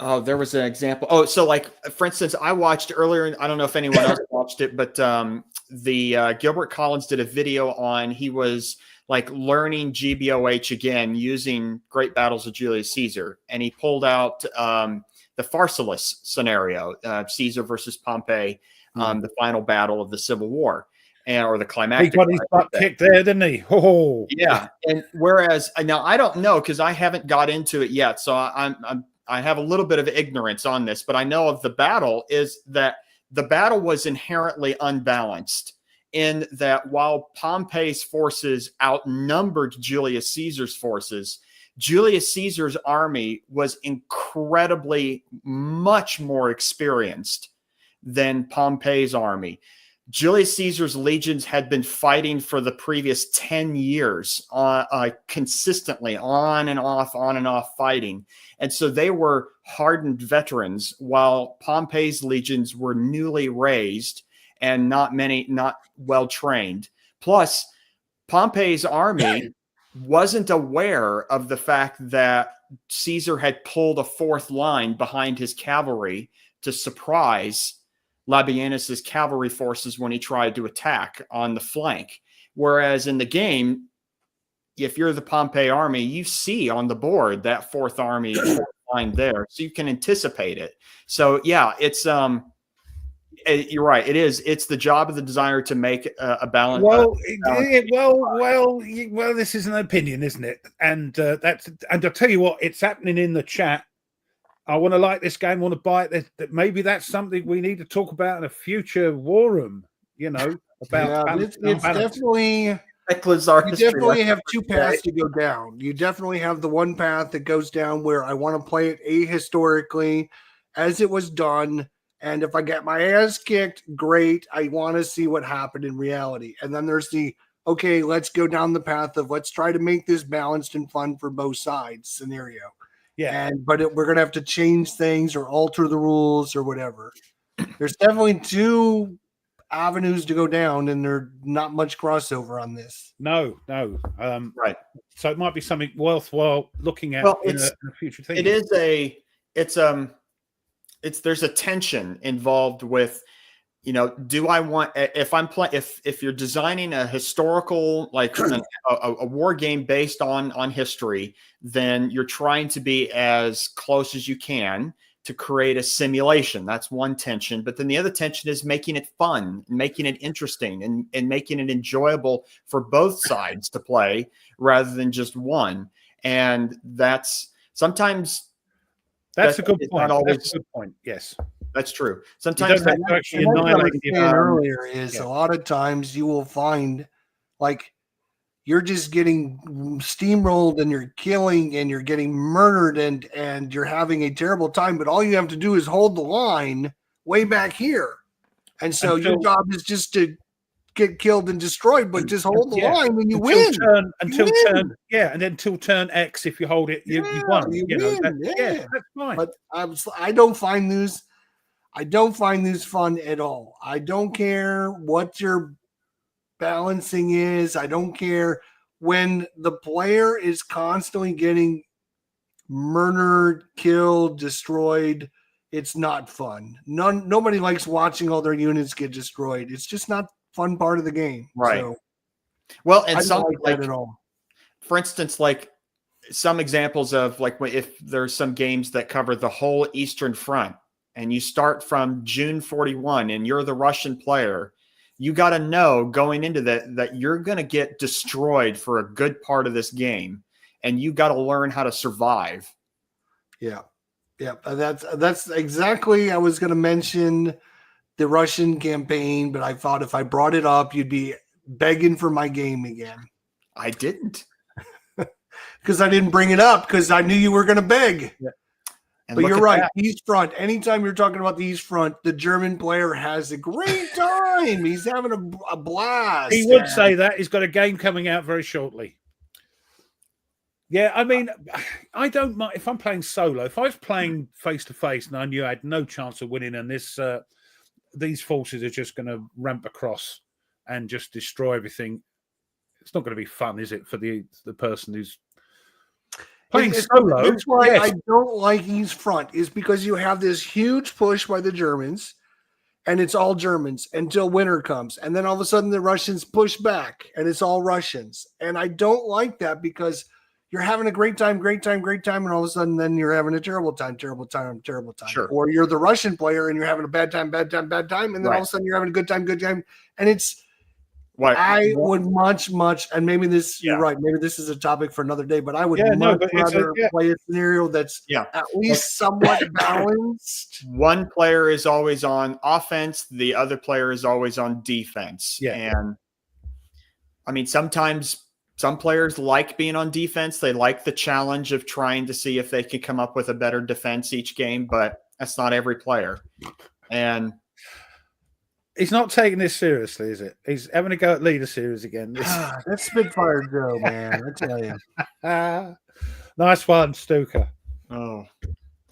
oh, there was an example. Oh, so like for instance, I watched earlier. I don't know if anyone else watched it, but the Gilbert Collins did a video on. He was like learning GBOH again using Great Battles of Julius Caesar, and he pulled out the Pharsalus scenario, Caesar versus Pompey, the final battle of the Civil War, or the climactic. He got his butt kicked there, didn't he? Oh, yeah. And whereas now I don't know because I haven't got into it yet, so I have a little bit of ignorance on this, but I know of the battle is that the battle was inherently unbalanced in that while Pompey's forces outnumbered Julius Caesar's forces, Julius Caesar's army was incredibly much more experienced than Pompey's army. Julius Caesar's legions had been fighting for the previous 10 years consistently on and off fighting. And so they were hardened veterans while Pompey's legions were newly raised and not well trained. Plus, Pompey's army wasn't aware of the fact that Caesar had pulled a fourth line behind his cavalry to surprise Labienus's cavalry forces when he tried to attack on the flank. Whereas in the game, if you're the Pompey army, you see on the board that fourth army line there, so you can anticipate it. So yeah, it's you're right. It is. It's the job of the designer to make a balance. Well, this is an opinion, isn't it? And and I'll tell you what, it's happening in the chat. I want to like this game, want to buy it. That maybe that's something we need to talk about in a future war room. You know, about it's definitely. You definitely have two paths to go down. You definitely have the one path that goes down where I want to play it ahistorically as it was done. And if I get my ass kicked, great. I want to see what happened in reality. And then there's okay, let's go down the path of let's try to make this balanced and fun for both sides scenario. Yeah. But we're going to have to change things or alter the rules or whatever. There's definitely two avenues to go down, and there's not much crossover on this. No. Right. So it might be something worthwhile looking at in a future thing. There's a tension involved with, do I want, if you're designing a historical, like a war game based on history, then you're trying to be as close as you can to create a simulation. That's one tension. But then the other tension is making it fun, making it interesting, and making it enjoyable for both sides to play rather than just one. And that's sometimes that's a good point. That's a good point. Yes, that's true. Sometimes what I was saying earlier is a lot of times you will find like you're just getting steamrolled and you're killing and you're getting murdered and you're having a terrible time, but all you have to do is hold the line way back here. And so your job is just to get killed and destroyed, but just hold the line and you win. Until turn X, if you hold it, you won. That's fine. But I don't find these fun at all. I don't care what your balancing is. I don't care when the player is constantly getting murdered, killed, destroyed. It's not fun. Nobody likes watching all their units get destroyed. It's just not fun part of the game. Right. So, well, and some like that at all. For instance, like some examples of like if there's some games that cover the whole Eastern Front and you start from June 41 and you're the Russian player, you got to know going into that you're going to get destroyed for a good part of this game, and you got to learn how to survive. Yeah. That's exactly. I was going to mention the Russian campaign, but I thought if I brought it up, you'd be begging for my game again. I didn't, because I didn't bring it up because I knew you were going to beg. Yeah. And but look you're at right. that. East Front. Anytime you're talking about the East Front, the German player has a great time. He's having a blast. He would say that. He's got a game coming out very shortly. Yeah, I mean, I don't mind if I'm playing solo. If I was playing face to face and I knew I had no chance of winning, and these forces are just going to ramp across and just destroy everything, it's not going to be fun, is it, for the person who's playing solo? That's why yes. I don't like East Front, is because you have this huge push by the Germans, and it's all Germans until winter comes. And then all of a sudden the Russians push back and it's all Russians. And I don't like that, because you're having a great time. And all of a sudden then you're having a terrible time. Sure. Or you're the Russian player and you're having a bad time. And then all of a sudden you're having a good time. And it's, I would much, and maybe this, you're right, maybe this is a topic for another day, but I would rather play a scenario that's at least somewhat balanced. One player is always on offense, the other player is always on defense. Yeah. And I mean, sometimes some players like being on defense. They like the challenge of trying to see if they can come up with a better defense each game, but that's not every player. And he's not taking this seriously, is it? He's having a go at leader series again. That's Spitfire Joe, man. I tell you. Nice one, Stuka. Oh,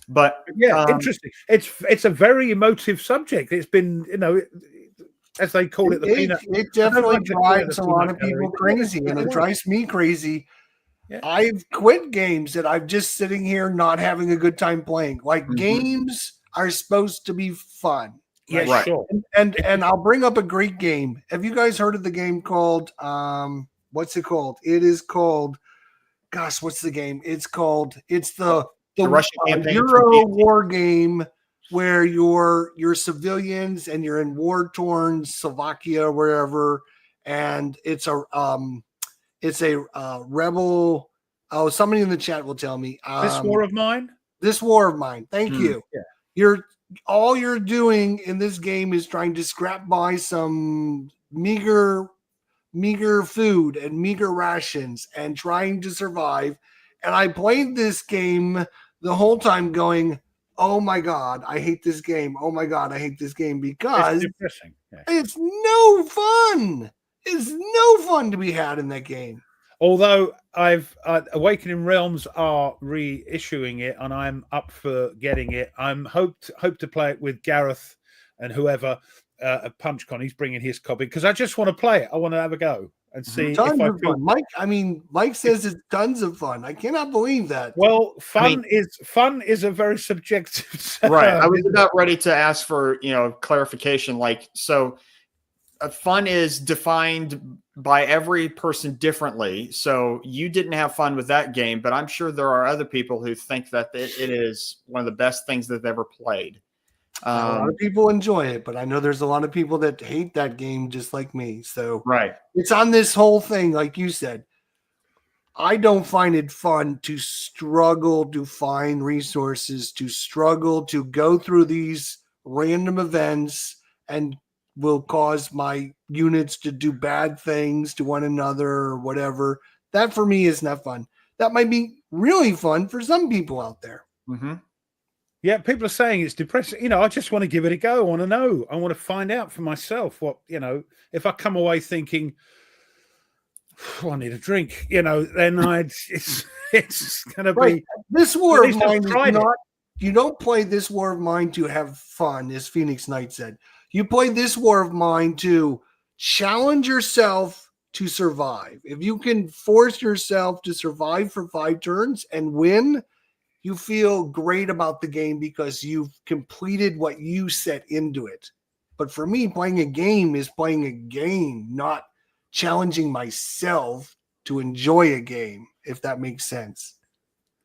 but yeah, interesting. It's a very emotive subject. It's been, as they call it, it definitely drives a lot of people crazy, and it drives me crazy. Yeah. I've quit games that I'm just sitting here not having a good time playing. Like games are supposed to be fun. Yeah, right. Sure. And I'll bring up a great game. Have you guys heard of the game called what's it called? It is called, gosh, what's the game? It's the Russian campaign Euro war game, where you're civilians and you're in war-torn Slovakia or wherever, and it's a rebel. Oh, somebody in the chat will tell me. This War of Mine? This War of Mine. Thank you. Yeah. All you're doing in this game is trying to scrap by some meager food and meager rations and trying to survive. And I played this game the whole time going, oh my God, I hate this game. Oh my God, I hate this game, because it's depressing. Yeah. It's no fun. It's no fun to be had in that game. Although Awakening Realms are reissuing it, and I'm up for getting it. I'm hope to play it with Gareth and whoever at PunchCon. He's bringing his copy, because I just want to play it. I want to have a go and see tons if of fun. Mike says it's tons of fun. I cannot believe that. Well, fun is a very subjective. Right. I was about ready to ask for clarification. Like, so fun is defined by every person differently. So you didn't have fun with that game, but I'm sure there are other people who think that it is one of the best things they've ever played. A lot of people enjoy it, but I know there's a lot of people that hate that game just like me. So right, it's on this whole thing, like you said. I don't find it fun to struggle to find resources, to struggle to go through these random events, and will cause my units to do bad things to one another or whatever. That for me is not fun. That might be really fun for some people out there. Mm-hmm. Yeah, people are saying it's depressing. I just want to give it a go. I want to know. I want to find out for myself what, if I come away thinking, I need a drink, then it's going to be. This War of Mine is not, you don't play this War of Mine to have fun, as Phoenix Knight said. You play this War of Mine to challenge yourself to survive. If you can force yourself to survive for 5 turns and win, you feel great about the game because you've completed what you set into it. But for me, playing a game is playing a game, not challenging myself to enjoy a game, if that makes sense.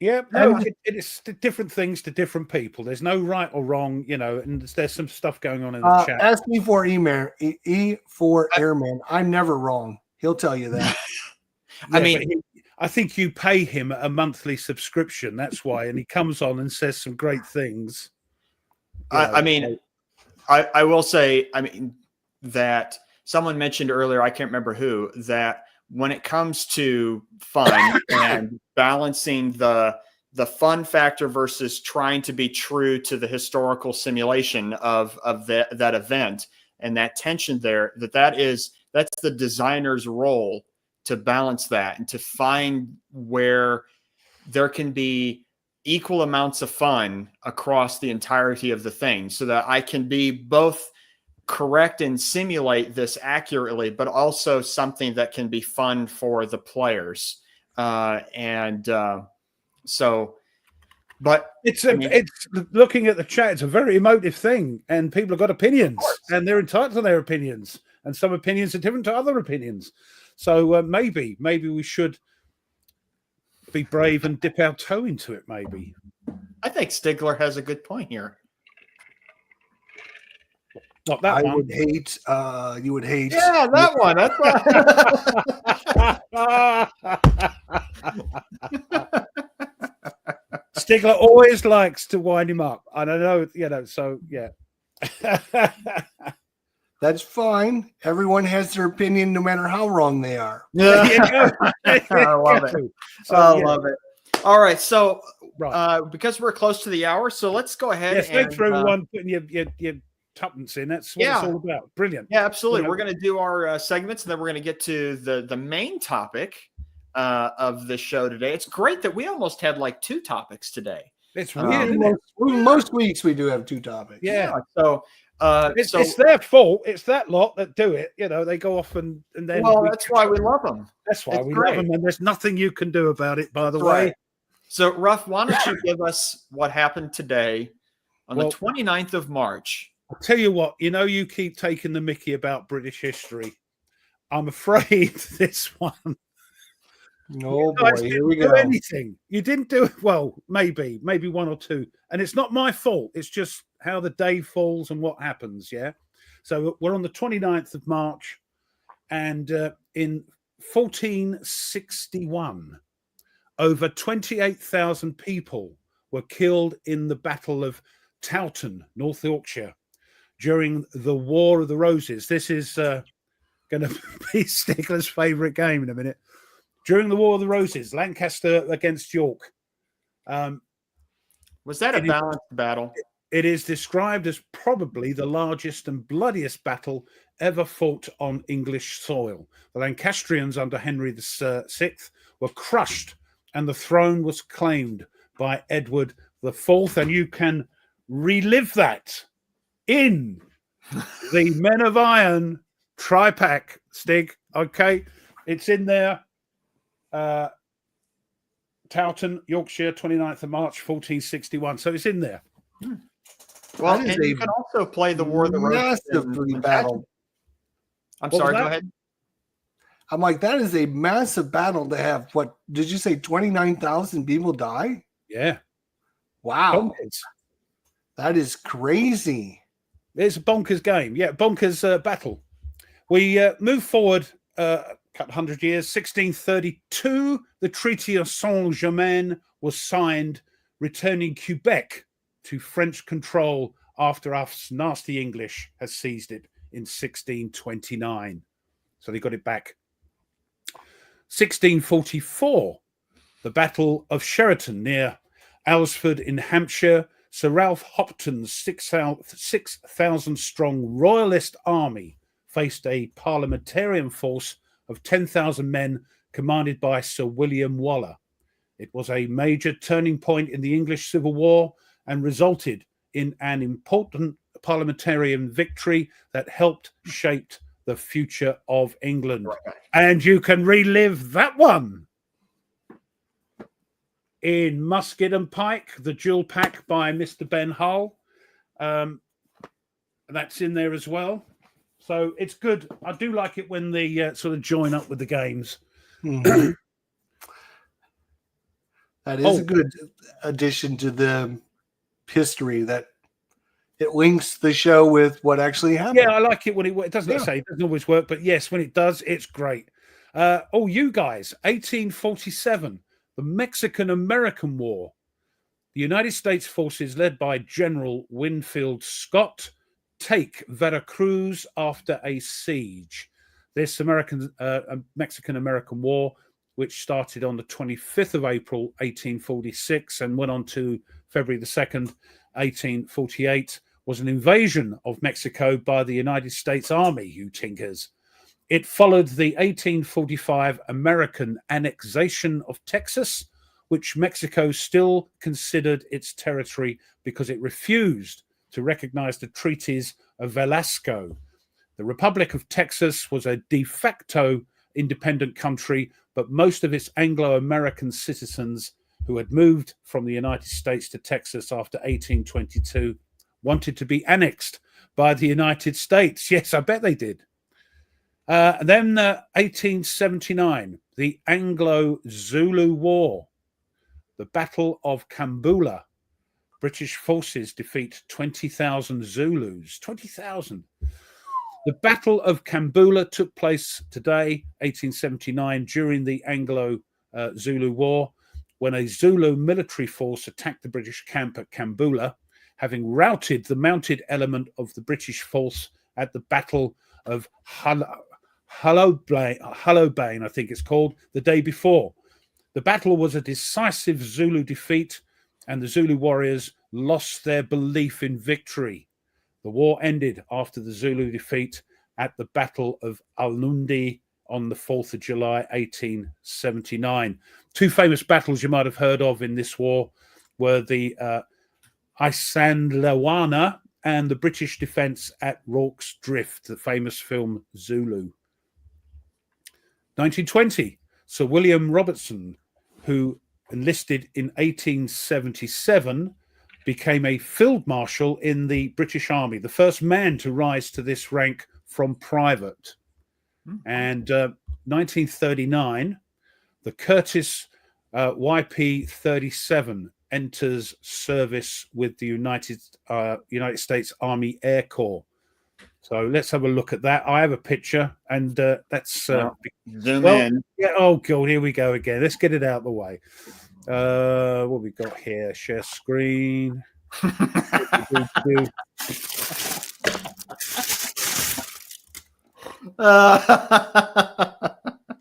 Yeah, no, it's different things to different people. There's no right or wrong, and there's some stuff going on in the chat. Ask me for E4 Airman. I'm never wrong. He'll tell you that. I think you pay him a monthly subscription. That's why, and he comes on and says some great things. I will say, that someone mentioned earlier, I can't remember who, that when it comes to fun and balancing the the fun factor versus trying to be true to the historical simulation of that event, and that tension there, that's the designer's role to balance that and to find where there can be equal amounts of fun across the entirety of the thing, so that I can be both correct and simulate this accurately, but also something that can be fun for the players. But it's looking at the chat, it's a very emotive thing, and people have got opinions, and they're entitled to their opinions, and some opinions are different to other opinions. So maybe we should be brave and dip our toe into it. Maybe. I think Stigler has a good point here. Not that one. Would hate. You would hate. Yeah, that one. That's Stigler always likes to wind him up. I don't know, so yeah. That's fine. Everyone has their opinion, no matter how wrong they are. Yeah. I love it. Love it. All right. So, because we're close to the hour, so let's go ahead and through one, putting your tuppence in. That's what it's all about. Brilliant. Yeah, absolutely. We're going to do our segments, and then we're going to get to the main topic of the show today. It's great that we almost had like 2 topics today. It's weird. Most weeks we do have 2 topics. Yeah. So it's their fault. It's that lot that do it. They go off and then. Well, that's why we love them. That's why we love them, and there's nothing you can do about it. By the way. So, Ruff, why don't you give us what happened today on the 29th of March? I'll tell you what. You keep taking the mickey about British history. I'm afraid this one. Oh boy, here we go. Anything you didn't do it well, maybe 1 or 2, and it's not my fault. It's just how the day falls and what happens. Yeah, so we're on the 29th of March, and in 1461, over 28,000 people were killed in the Battle of Towton, North Yorkshire, during the War of the Roses. This is going to be Stigler's favourite game in a minute. During the War of the Roses, Lancaster against York. Was that a balanced battle? It is described as probably the largest and bloodiest battle ever fought on English soil. The Lancastrians under Henry VI were crushed, and the throne was claimed by Edward IV. And you can relive that in the Men of Iron tri-pack, Stig. Okay, it's in there. Towton, Yorkshire, 29th of March, 1461. So it's in there. Well, and you can also play the War of the Roses battle. I'm sorry, go ahead. I'm like, that is a massive battle to have. What did you say? 29,000 people die? Yeah. Wow. Bonkers. That is crazy. It's a bonkers game. Yeah, bonkers battle. We move forward couple hundred years. 1632, the Treaty of Saint-Germain was signed, returning Quebec to French control after us nasty English has seized it in 1629. So they got it back. 1644, the Battle of Sheraton near Alresford in Hampshire. Sir Ralph Hopton's 6,000 strong royalist army faced a parliamentarian force of 10,000 men commanded by Sir William Waller. It was a major turning point in the English Civil War and resulted in an important parliamentarian victory that helped shape the future of England. Right. And you can relive that one in Musket and Pike, the dual pack by Mr. Ben Hull. That's in there as well. So it's good. I do like it when they sort of join up with the games. Mm-hmm. That is a good addition to the history, that it links the show with what actually happened. Yeah, I like it when it doesn't say it doesn't always work, but yes, when it does, it's great. You guys, 1847, the Mexican-American War. The United States forces led by General Winfield Scott take Veracruz after a siege. This Mexican-American War which started on the 25th of April, 1846, and went on to February the 2nd, 1848, was an invasion of Mexico by the United States Army, you tinkers. It followed the 1845 American annexation of Texas, which Mexico still considered its territory because it refused to recognize the treaties of Velasco. The Republic of Texas was a de facto independent country, but most of its Anglo-American citizens who had moved from the United States to Texas after 1822 wanted to be annexed by the United States. Yes, I bet they did. Then 1879, the Anglo-Zulu War, the Battle of Kambula. British forces defeat 20,000 Zulus. 20,000. The Battle of Kambula took place today, 1879, during the Anglo-Zulu War, when a Zulu military force attacked the British camp at Kambula, having routed the mounted element of the British force at the Battle of Hollowbane, I think it's called, the day before. The battle was a decisive Zulu defeat, and the Zulu warriors lost their belief in victory. The war ended after the Zulu defeat at the Battle of Alundi on the 4th of July, 1879. Two famous battles you might have heard of in this war were the Isandlwana and the British defence at Rorke's Drift, the famous film Zulu. 1920, Sir William Robertson, who enlisted in 1877, became a field marshal in the British Army, the first man to rise to this rank from private. And 1939, the Curtiss YP-37 enters service with the United States Army Air Corps. So let's have a look at that. I have a picture, and that's zoom in. Yeah. Oh God, here we go again. Let's get it out of the way. What we got here? Share screen.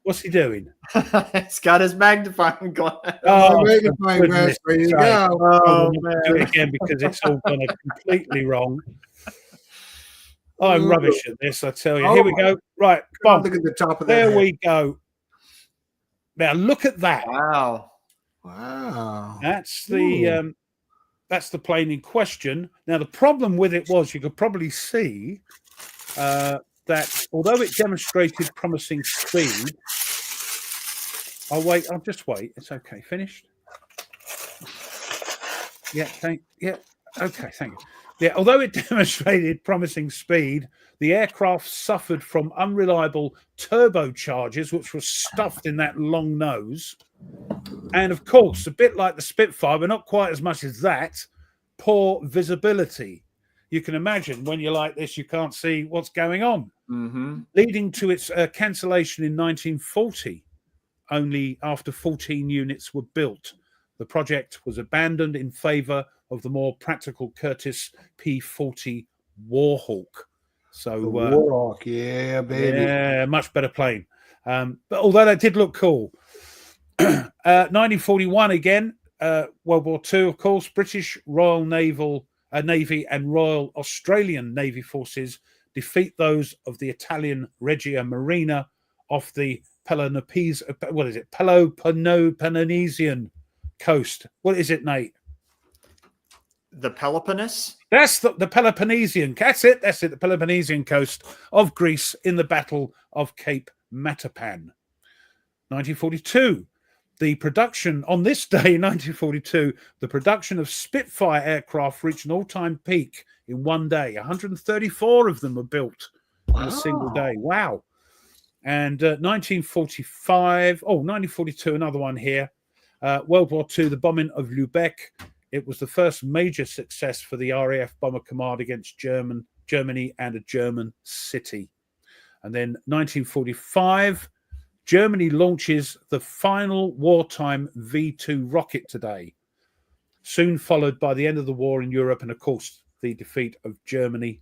What's he doing? It's got his magnifying glass. Oh, magnifying glass. There you go. Oh, man. Do it again because it's all gone completely wrong. I'm rubbish at this, I tell you. Here we go. Right, Bob. Look at the top of that. There we go. Now look at that. Wow. That's the plane in question. Now the problem with it was you could probably see that although it demonstrated promising speed. I'll just wait. It's okay. Finished. Yeah. Okay. Thank you. Yeah, although it demonstrated promising speed, the aircraft suffered from unreliable turbochargers, which were stuffed in that long nose. And of course, a bit like the Spitfire, but not quite as much as that, poor visibility. You can imagine when you're like this, you can't see what's going on, leading to its cancellation in 1940, only after 14 units were built. The project was abandoned in favor of the more practical Curtiss P-40 Warhawk. So Warhawk, yeah, baby. Yeah, much better plane. But although that did look cool. 1941 again, World War II, of course, British Royal Navy and Royal Australian Navy forces defeat those of the Italian Regia Marina off the Peloponnesian coast. What is it, Nate? The Peloponnese? That's the Peloponnesian. That's it. The Peloponnesian coast of Greece in the Battle of Cape Matapan. 1942. The production on this day in 1942, the production of Spitfire aircraft reached an all-time peak in one day. 134 of them were built in a single day. Wow. And 1942, another one here. World War II, the bombing of Lübeck. It was the first major success for the RAF Bomber Command against Germany and a German city. And then 1945, Germany launches the final wartime V2 rocket today, soon followed by the end of the war in Europe and, of course, the defeat of Germany.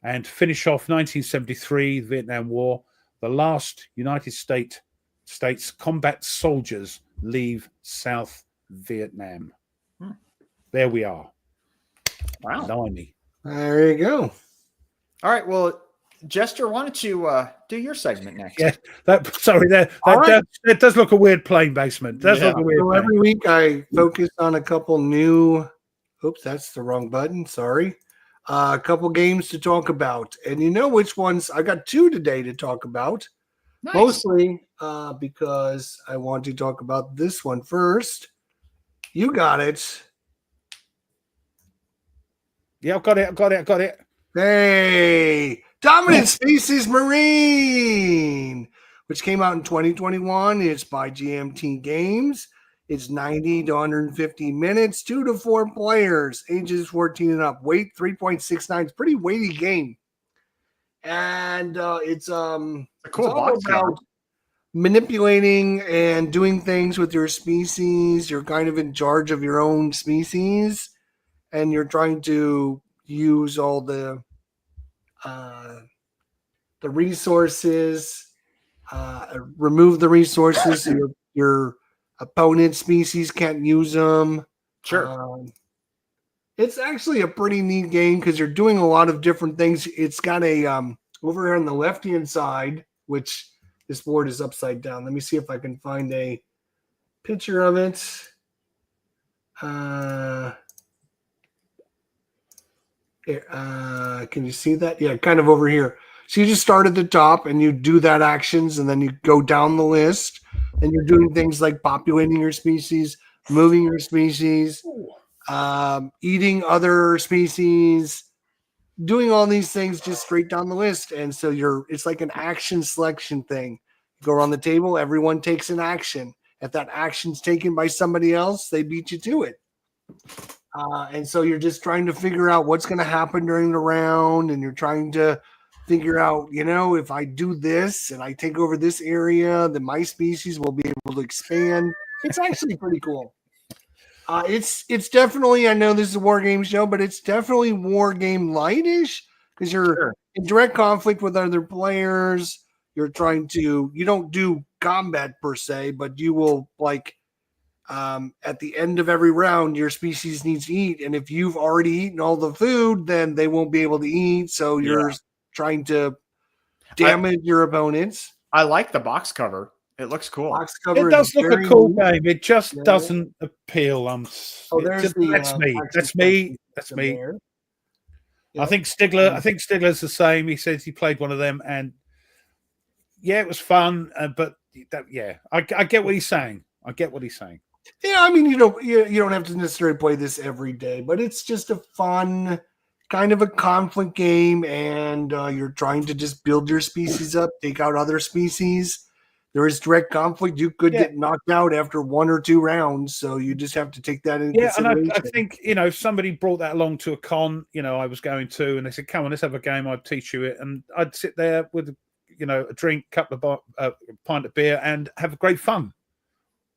And finish off 1973, the Vietnam War, the last United States states combat soldiers leave South Vietnam. There we are. Wow. Blimey. There you go. All right. Well, Jester, why don't you do your segment next? Yeah, that does look a weird plane basement. Does look a weird. So every week I focus on a couple new. Oops, that's the wrong button. Sorry. A couple games to talk about, and you know which ones. I got 2 today to talk about. Nice. Mostly because I want to talk about this one first. You got it. Yeah, I've got it. Hey, Dominant Species Marine, which came out in 2021. It's by GMT Games. It's 90 to 150 minutes, 2 to 4 players, ages 14 and up. Weight 3.69. It's a pretty weighty game. And it's a it's cool all box cover. about manipulating and doing things with your species. You're kind of in charge of your own species, and you're trying to use all the resources, remove the resources so your opponent species can't use them. Sure. It's actually a pretty neat game because you're doing a lot of different things. It's got a over here on the left hand side, which this board is upside down. Let me see if I can find a picture of it. Can you see that? Yeah, kind of over here. So you just start at the top and you do that actions, and then you go down the list, and you're doing things like populating your species, moving your species, eating other species, doing all these things just straight down the list. And so it's like an action selection thing. You go around the table, everyone takes an action. If that action's taken by somebody else, they beat you to it. And so you're just trying to figure out what's going to happen during the round, and you're trying to figure out, if I do this and I take over this area, then my species will be able to expand. It's actually pretty cool. It's definitely, I know this is a war game show, but it's definitely war game lightish because you're in direct conflict with other players. You don't do combat per se, but you will at the end of every round, your species needs to eat. And if you've already eaten all the food, then they won't be able to eat. So you're trying to damage your opponents. I like the box cover. It looks cool. Box cover It does look a cool game. It just doesn't appeal. That's me. I think Stigler's the same. He says he played one of them, and it was fun. But I get what he's saying. Yeah, I mean, you don't have to necessarily play this every day, but it's just a fun kind of a conflict game, and you're trying to just build your species up, take out other species. There is direct conflict. You could get knocked out after 1 or 2 rounds, so you just have to take that into consideration. And I think, if somebody brought that along to a con, I was going to, and they said, come on, let's have a game, I'd teach you it. And I'd sit there with, a drink, couple of pint of beer, and have great fun.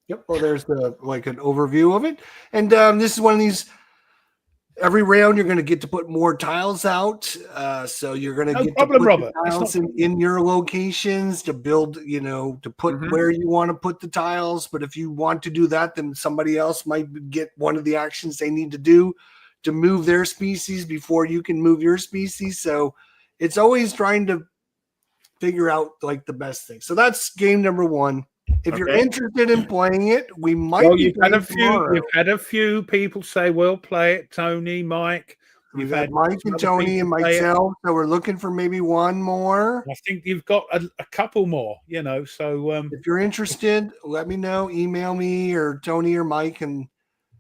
Yep. Well, there's an overview of it. And this is one of these, every round you're going to get to put more tiles out. So you're going to get to put tiles in your locations to build, to put where you want to put the tiles. But if you want to do that, then somebody else might get one of the actions they need to do to move their species before you can move your species. So it's always trying to figure out the best thing. So that's game number 1. If you're interested in playing it, we might. Well, you've had a few people say, "We'll play it." Tony, Mike. You've had Mike and Tony and myself. So we're looking for maybe one more. I think you've got a couple more. So if you're interested, let me know. Email me or Tony or Mike, and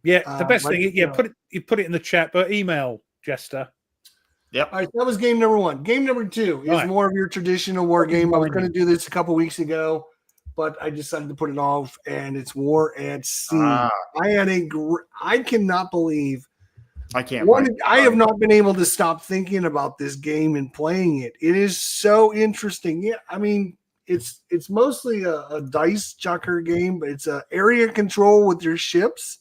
the best thing, put it in the chat, but email Jester. Yep. All right, that was game number 1. Game number 2 is more of your traditional war game. I was going to do this a couple weeks ago, but I decided to put it off, and it's War at Sea. I cannot believe. I have not been able to stop thinking about this game and playing it. It is so interesting. Yeah, I mean, it's mostly a dice chucker game, but it's a area control with your ships,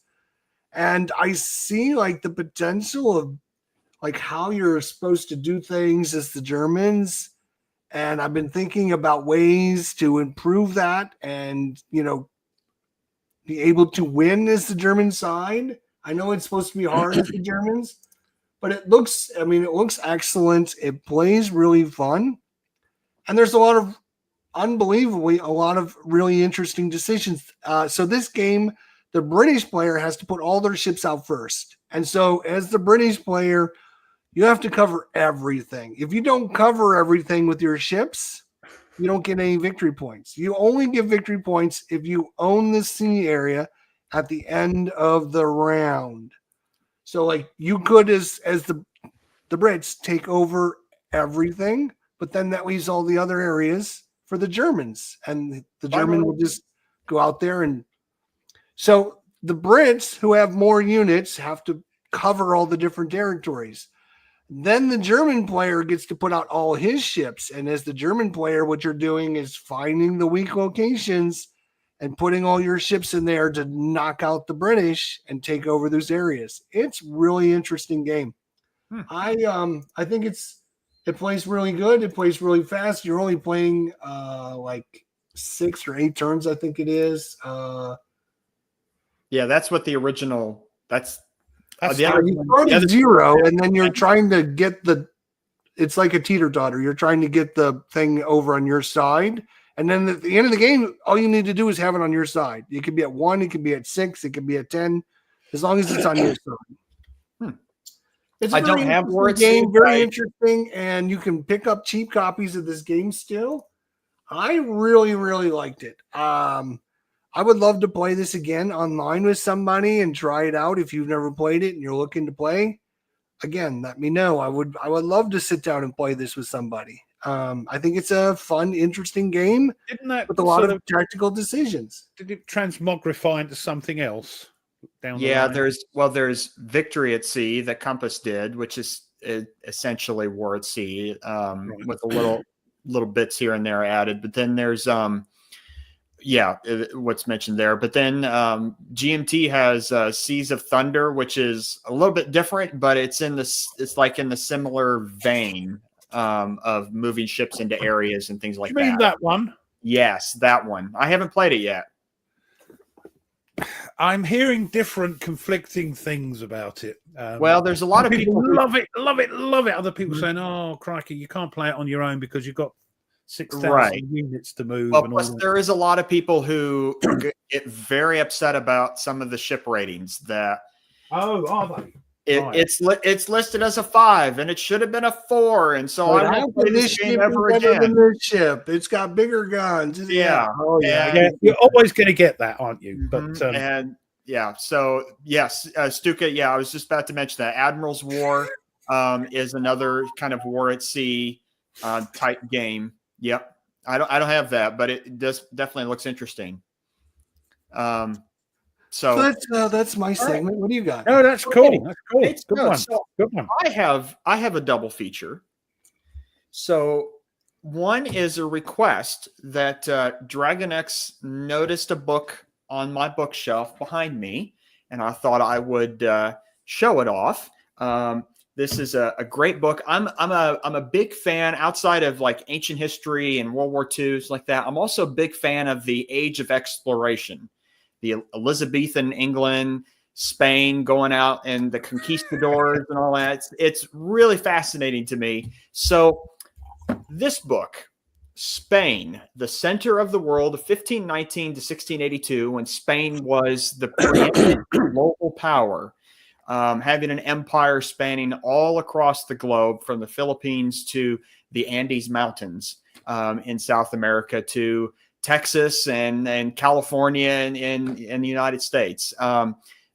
and I see the potential of how you're supposed to do things as the Germans. and I've been thinking about ways to improve that and, be able to win as the German side. I know it's supposed to be hard as the Germans, but it looks excellent. It plays really fun. And there's a lot of really interesting decisions. So this game, the British player has to put all their ships out first. And so as the British player, you have to cover everything. If you don't cover everything with your ships, you don't get any victory points. You only get victory points if you own the sea area at the end of the round. So like you could, as the Brits, take over everything, but then that leaves all the other areas for the Germans, and the German will just go out there. And so the Brits, who have more units, have to cover all the different territories. Then the German player gets to put out all his ships. And as the German player, what you're doing is finding the weak locations and putting all your ships in there to knock out the British and take over those areas. It's really interesting game. I think it plays really good. It plays really fast. You're only playing like 6 or 8 turns, I think it is. Yeah, that's what the original. That's you start at 0, and then you're trying to get it's like a teeter-totter. You're trying to get the thing over on your side. And then at the end of the game, all you need to do is have it on your side. It could be at 1, it could be at 6, it could be at 10, as long as it's on your side. It's a very interesting, and you can pick up cheap copies of this game still. I really, really liked it. I would love to play this again online with somebody and try it out. If you've never played it and you're looking to play, again, let me know. I would love to sit down and play this with somebody. I think it's a fun, interesting game with a lot of tactical decisions. Did it transmogrify into something else? There's Victory at Sea that Compass did, which is essentially War at Sea, with a little bits here and there added. But then there's what's mentioned there. But then GMT has Seas of Thunder, which is a little bit different, but it's in the similar vein of moving ships into areas and things like that. You mean that one? Yes, that one. I haven't played it yet. I'm hearing different conflicting things about it. There's a lot of people who love it. Other people saying, "Oh, crikey, you can't play it on your own because you've got 6,000 units to move." Well, plus there is a lot of people who get very upset about some of the ship ratings. That are they? It's listed as a 5, and it should have been a 4. And so I won't play this game ever again. Than this ship. It's got bigger guns. Yeah. You're always going to get that, aren't you? But So yes, Stuka. Yeah, I was just about to mention that Admiral's War is another kind of war at sea type game. Yep. I don't have that, but it definitely looks interesting. So that's my segment. What do you got? Oh, that's cool. That's cool. It's good one. So good one. I have a double feature. So one is a request that Dragon X noticed a book on my bookshelf behind me, and I thought I would show it off. This is a great book. I'm a big fan outside of like ancient history and World War II, like that. I'm also a big fan of the Age of Exploration, the Elizabethan England, Spain, going out and the conquistadors and all that. It's really fascinating to me. So this book, Spain, the Center of the World of 1519 to 1682, when Spain was the preeminent global power, having an empire spanning all across the globe, from the Philippines to the Andes Mountains in South America to Texas and California and in the United States.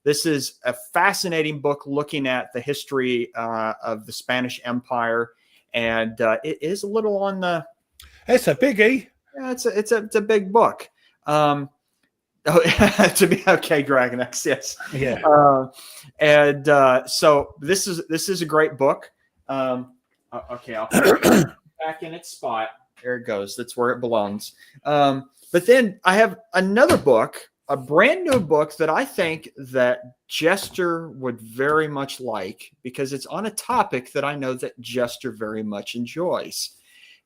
This is a fascinating book looking at the history of the Spanish Empire, and it is a little on the. It's a biggie. Yeah, it's a big book. To be okay, Dragon X, yes. Yeah. So this is a great book. Okay, I'll put it back in its spot. There it goes. That's where it belongs. But then I have another book, a brand new book that I think that Jester would very much like, because it's on a topic that I know that Jester very much enjoys.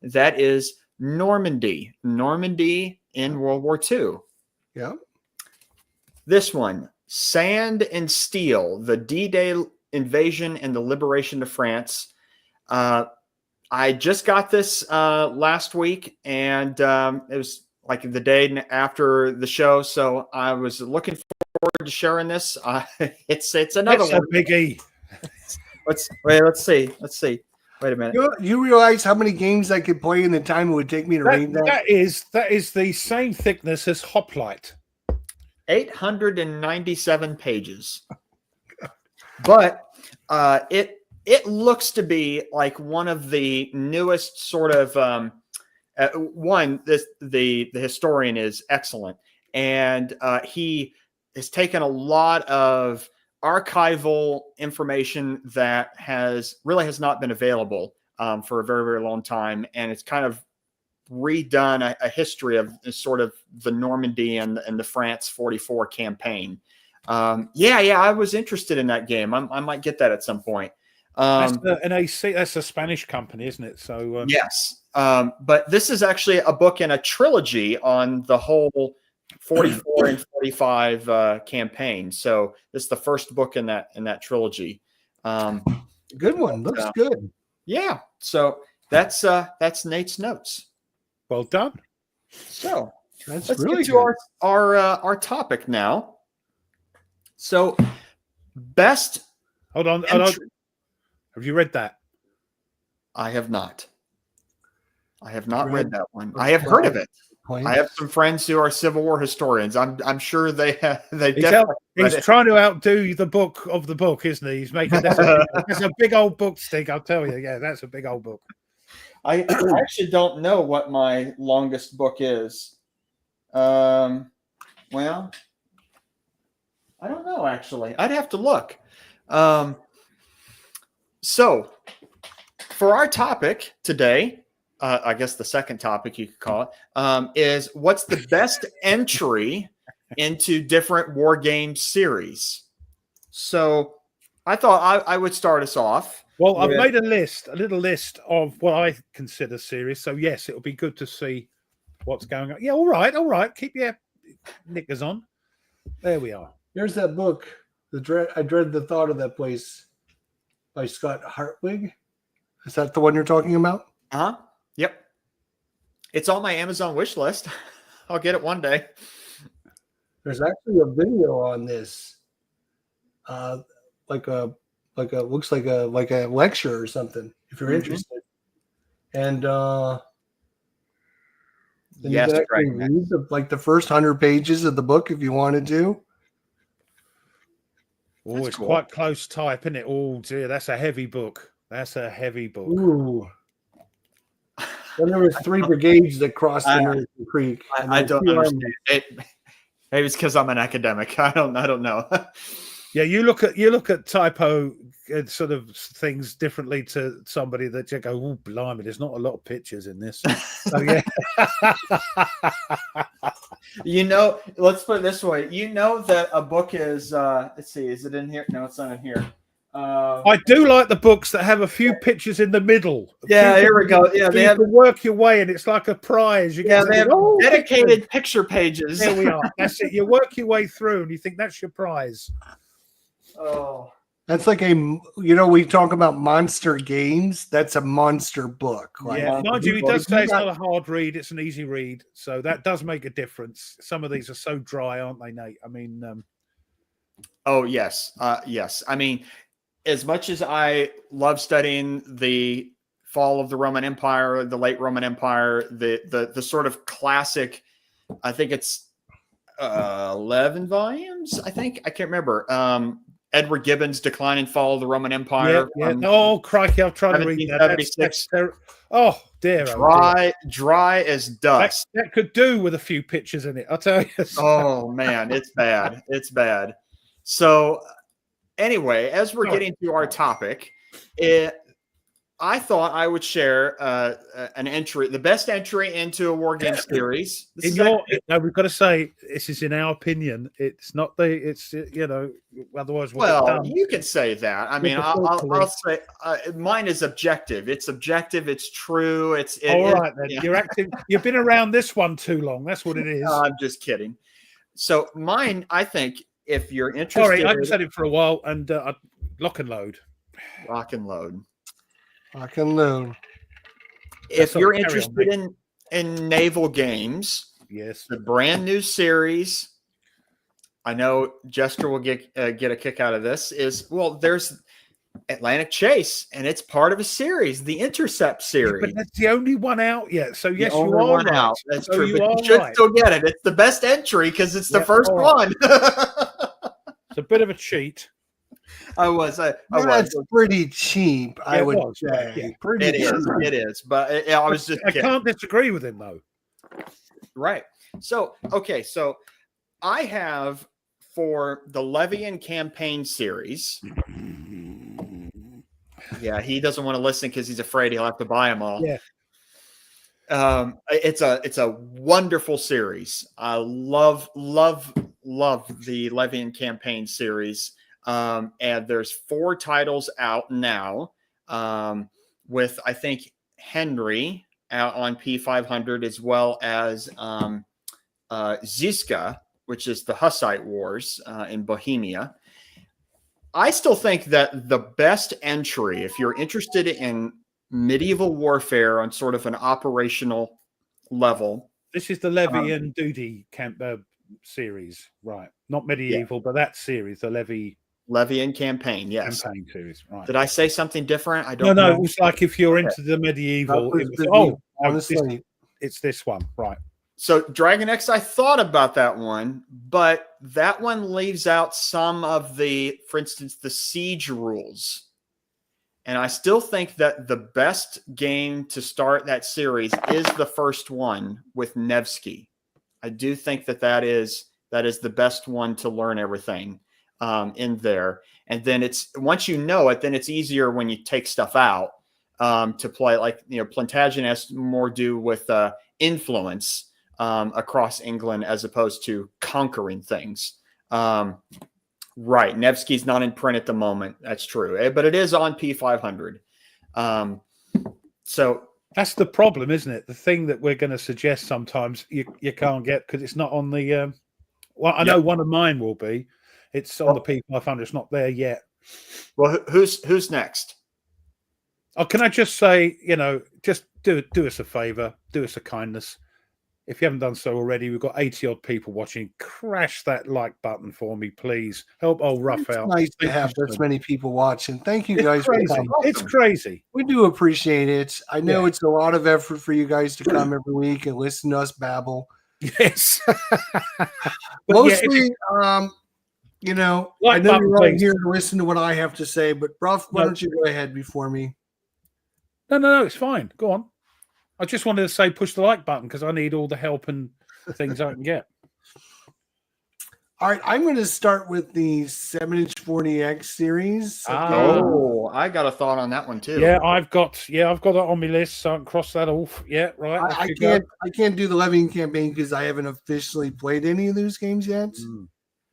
That is Normandy. Normandy in World War II. Yeah. This one, Sand and Steel, the D-Day invasion and the liberation of France. I just got this last week, and it was like the day after the show, so I was looking forward to sharing this. It's another That's one. a biggie. Let's see. Wait a minute. You realize how many games I could play in the time it would take me to read that? That is the same thickness as Hoplite. 897 pages. But it looks to be like one of the newest sort of the historian is excellent, and he has taken a lot of archival information that has not been available for a very, very long time, and it's kind of redone a history of sort of the Normandy and the France 44 campaign. I was interested in that game. I might get that at some point. That's that's a Spanish company, isn't it? So yes, but this is actually a book in a trilogy on the whole 44 and 45 campaign. So this is the first book in that trilogy. Good one. Looks good. Yeah. So that's Nate's notes. Well done. So let's get to our topic now. So best. Hold on. Have you read that? I have not. Read that one. I have heard of it. I have some friends who are Civil War historians. I'm sure they definitely. He's trying to outdo the book of the book, isn't he? He's making that's a big old book, Stig. I'll tell you. Yeah, that's a big old book. I actually don't know what my longest book is. Well, I don't know, actually. I'd have to look. So, for our topic today, I guess the second topic you could call it, is what's the best entry into different war game series? So, I thought I would start us off. Well, I've made a little list of what I consider series. So, yes, it'll be good to see what's going on. Yeah, all right. Keep your knickers on. There we are. Here's that book, I Dread the Thought of That Place by Scott Hartwig. Is that the one you're talking about? Uh-huh. Yep. It's on my Amazon wish list. I'll get it one day. There's actually a video on this. Looks like a lecture or something, if you're interested. And yes, you can read the first 100 pages of the book if you wanted to. Oh, it's cool. Quite close type, isn't it? Oh dear, that's a heavy book. Ooh. Then there was 3 brigades that crossed the American Creek. I don't understand it. Maybe it's because I'm an academic. I don't know. Yeah, you look at typo sort of things differently to somebody that you go, oh blimey, there's not a lot of pictures in this. So, yeah. Let's put it this way. That a book is let's see, is it in here? No, it's not in here. I do like the books that have a few pictures in the middle. Yeah, here we go. Yeah, they have to work your way, and it's like a prize. They have dedicated picture pages. There we are. That's it. You work your way through, and you think that's your prize. Oh, that's like we talk about monster games. That's a monster book. Yeah, mind you, it does say it's not a hard read; it's an easy read, so that does make a difference. Some of these are so dry, aren't they, Nate? I mean, oh yes, yes. I mean, as much as I love studying the fall of the Roman Empire, the late Roman Empire, the sort of classic, I think it's 11 volumes. I can't remember. Edward Gibbon's Decline and Fall of the Roman Empire. Yeah. Oh, crikey, I'll try to read that. Oh, dear. Dry as dust. That could do with a few pictures in it, I'll tell you. Oh, man, it's bad. It's bad. So, anyway, as we're getting to our topic, I thought I would share an entry, the best entry into a war game series. We've got to say this is in our opinion. It's not it's otherwise we'll get done. You can say that. I mean, I'll say mine is objective. It's objective. It's true. All right then. Yeah. You're active. You've been around this one too long. That's what it is. I'm just kidding. So mine, I think, if you're interested. Sorry, I just had it for a while and lock and load. Lock and load. Lock and load. If you're interested in naval games, yes, the brand new series. I know Jester will get a kick out of this. There's Atlantic Chase, and it's part of a series, the Intercept series. But that's the only one out yet. So yes, you are one right. out. That's so true. You should still get it. It's the best entry because it's the first one. It's a bit of a cheat. That's pretty cheap, I would say. Yeah. Pretty cheap. It is. But I was just I can't disagree with him though. Right. So so I have for the Levian campaign series. Yeah, he doesn't want to listen because he's afraid he'll have to buy them all. Yeah. It's a wonderful series. I love the Levian campaign series. And there's 4 titles out now, with I think Henry out on P500 as well as Ziska, which is the Hussite Wars in Bohemia. I still think that the best entry, if you're interested in medieval warfare on sort of an operational level. This is the Levy and Duty camp series, right? Not medieval, but that series, the Levy and campaign, yes. Campaign series, right. Did I say something different? I don't know. No, it was like if you're into the medieval, honestly, it's this one, right? So Dragon X, I thought about that one, but that one leaves out some of for instance, the siege rules. And I still think that the best game to start that series is the first one with Nevsky. I do think that is the best one to learn everything in there. And then once you know it, then it's easier when you take stuff out to play. Like, Plantagenet has more do with influence across England as opposed to conquering things. Right. Nevsky's not in print at the moment. That's true. But it is on P500. So that's the problem, isn't it? The thing that we're going to suggest sometimes you can't get because it's not on the. Well, I know one of mine will be. It's on the P500. It's not there yet. Well, who's next? Oh, can I just say, just do us a favor, do us a kindness. If you haven't done so already, we've got 80 odd people watching. Crash that like button for me, please. Help old Ruff out. It's nice to have this many people watching. Thank you guys. It's crazy. We do appreciate it. I know it's a lot of effort for you guys to come every week and listen to us babble. Yes. Mostly, I know you're right here to listen to what I have to say, but Ruff, why don't you go ahead before me? No, it's fine. Go on. I just wanted to say push the like button because I need all the help and things I can get. All right, I'm going to start with the 7-inch 40X series. Oh, I got a thought on that one too. Yeah, I've got it on my list, so I can cross that off. Yeah, right. I can't do the Levian campaign because I haven't officially played any of those games yet.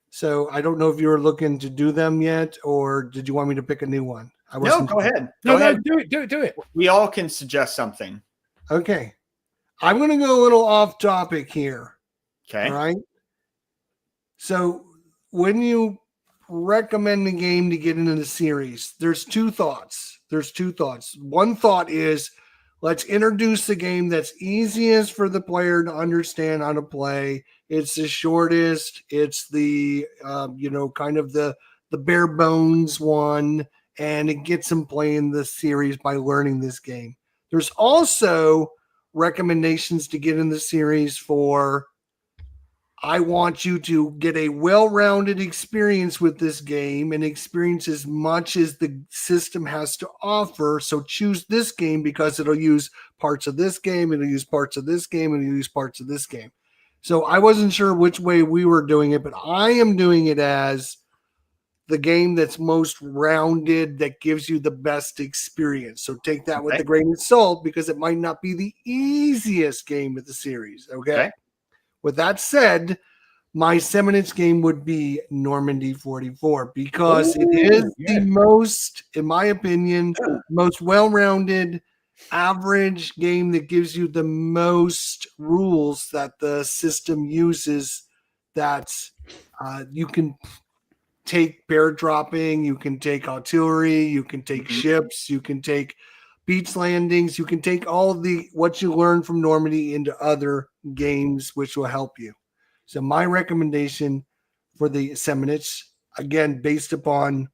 So I don't know if you were looking to do them yet, or did you want me to pick a new one? No, go ahead. No, do it. We all can suggest something. Okay. I'm going to go a little off topic here. Okay. All right. So when you recommend the game to get into the series, there's 2 thoughts. One thought is, let's introduce the game that's easiest for the player to understand how to play. It's the shortest. It's the, kind of the bare bones one, and it gets them playing the series by learning this game. There's also recommendations to get in the series for, I want you to get a well-rounded experience with this game and experience as much as the system has to offer. So choose this game because it'll use parts of this game, it'll use parts of this game, and it'll use parts of this game. So I wasn't sure which way we were doing it, but I am doing it as the game that's most rounded, that gives you the best experience. So take that with a grain of salt, because it might not be the easiest game of the series. Okay. With that said, my 7-inch game would be Normandy 44, because it is the most, in my opinion, most well-rounded, average game that gives you the most rules that the system uses, that you can take bear dropping, you can take artillery, you can take ships, you can take beach landings, you can take all of the what you learn from Normandy into other games, which will help you. So my recommendation for the 7-inch, again, based upon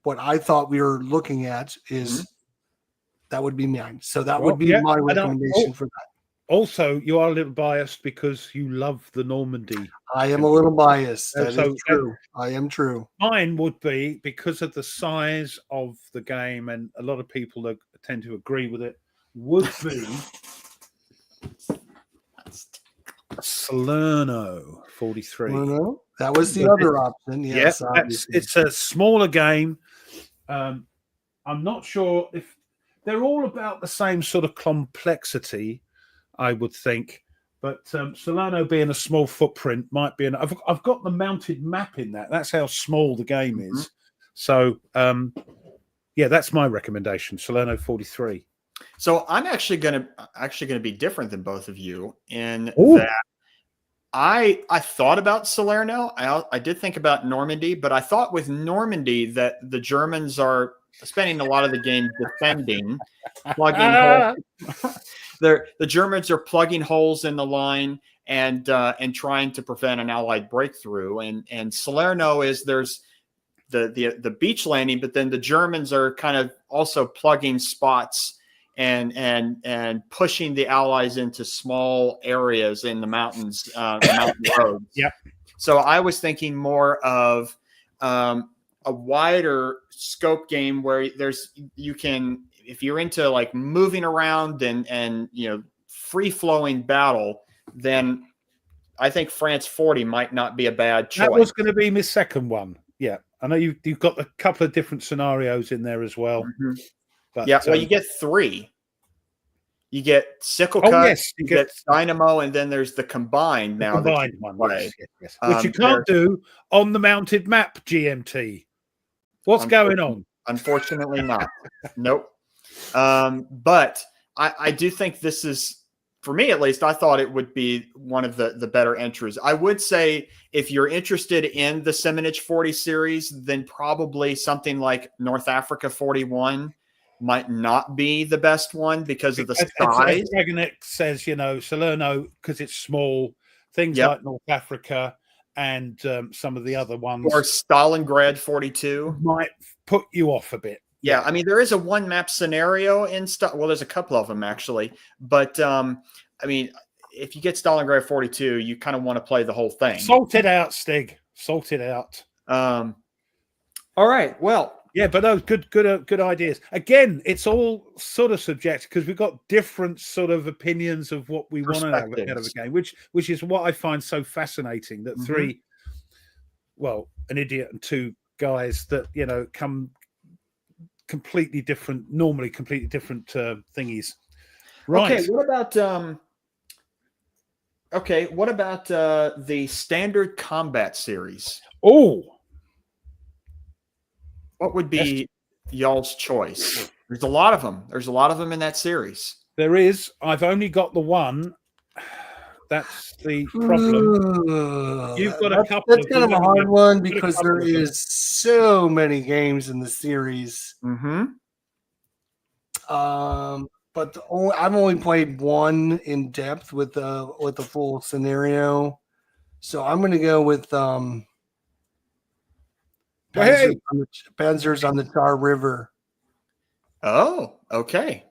what I thought we were looking at, is that would be mine. So that would be my recommendation for that. Also, you are a little biased because you love the Normandy. I am a little biased. That is true. I am true. Mine would be, because of the size of the game, and a lot of people that tend to agree with it, would be Salerno 43. Salerno? That was the other option. Yes, it's a smaller game. I'm not sure if they're all about the same sort of complexity, I would think. But Salerno being a small footprint might be I've got the mounted map in that. That's how small the game is. So, that's my recommendation, Salerno 43. So I'm actually gonna be different than both of you in that I thought about Salerno. I did think about Normandy, but I thought with Normandy that the Germans are spending a lot of the game defending, plugging holes. The Germans are plugging holes in the line and trying to prevent an Allied breakthrough. And Salerno is there's the beach landing, but then the Germans are kind of also plugging spots and pushing the Allies into small areas in the mountains, mountain roads. Yeah. So I was thinking more of a wider scope game where you can, if you're into like moving around and free flowing battle, then I think France 40 might not be a bad choice. That was going to be my second one. Yeah, I know you've got a couple of different scenarios in there as well. But, well, you get 3. You get sickle cut, you get dynamo, and then there's the combined now. Combined one, yes. Which you can't do on the mounted map, GMT. What's going on? Unfortunately not. Nope. But I do think this is, for me at least, I thought it would be one of the better entries. I would say if you're interested in the 7-inch 40 series, then probably something like North Africa 41 might not be the best one because of the size. As Dragonek says, Salerno, because it's small, things like North Africa and some of the other ones. Or Stalingrad 42. Might put you off a bit. Yeah, I mean, there is a one-map scenario in well, there's a couple of them, actually. But, I mean, if you get Stalingrad 42, you kind of want to play the whole thing. Salt it out, Stig. Salt it out. All right, well. Yeah, but no, good ideas. Again, it's all sort of subjective because we've got different sort of opinions of what we want to have out of a game, which is what I find so fascinating. That an idiot and 2 guys that come completely different thingies. Right. Okay, what about the standard combat series? Oh. What would be y'all's choice? There's a lot of them. There's a lot of them in that series. There is. I've only got the one. That's the problem. You've got a couple. That's kind of a hard one because there is so many games in the series. But I've only played one in depth with the full scenario, so I'm going to go with Panzers on the Tar River. Oh, okay.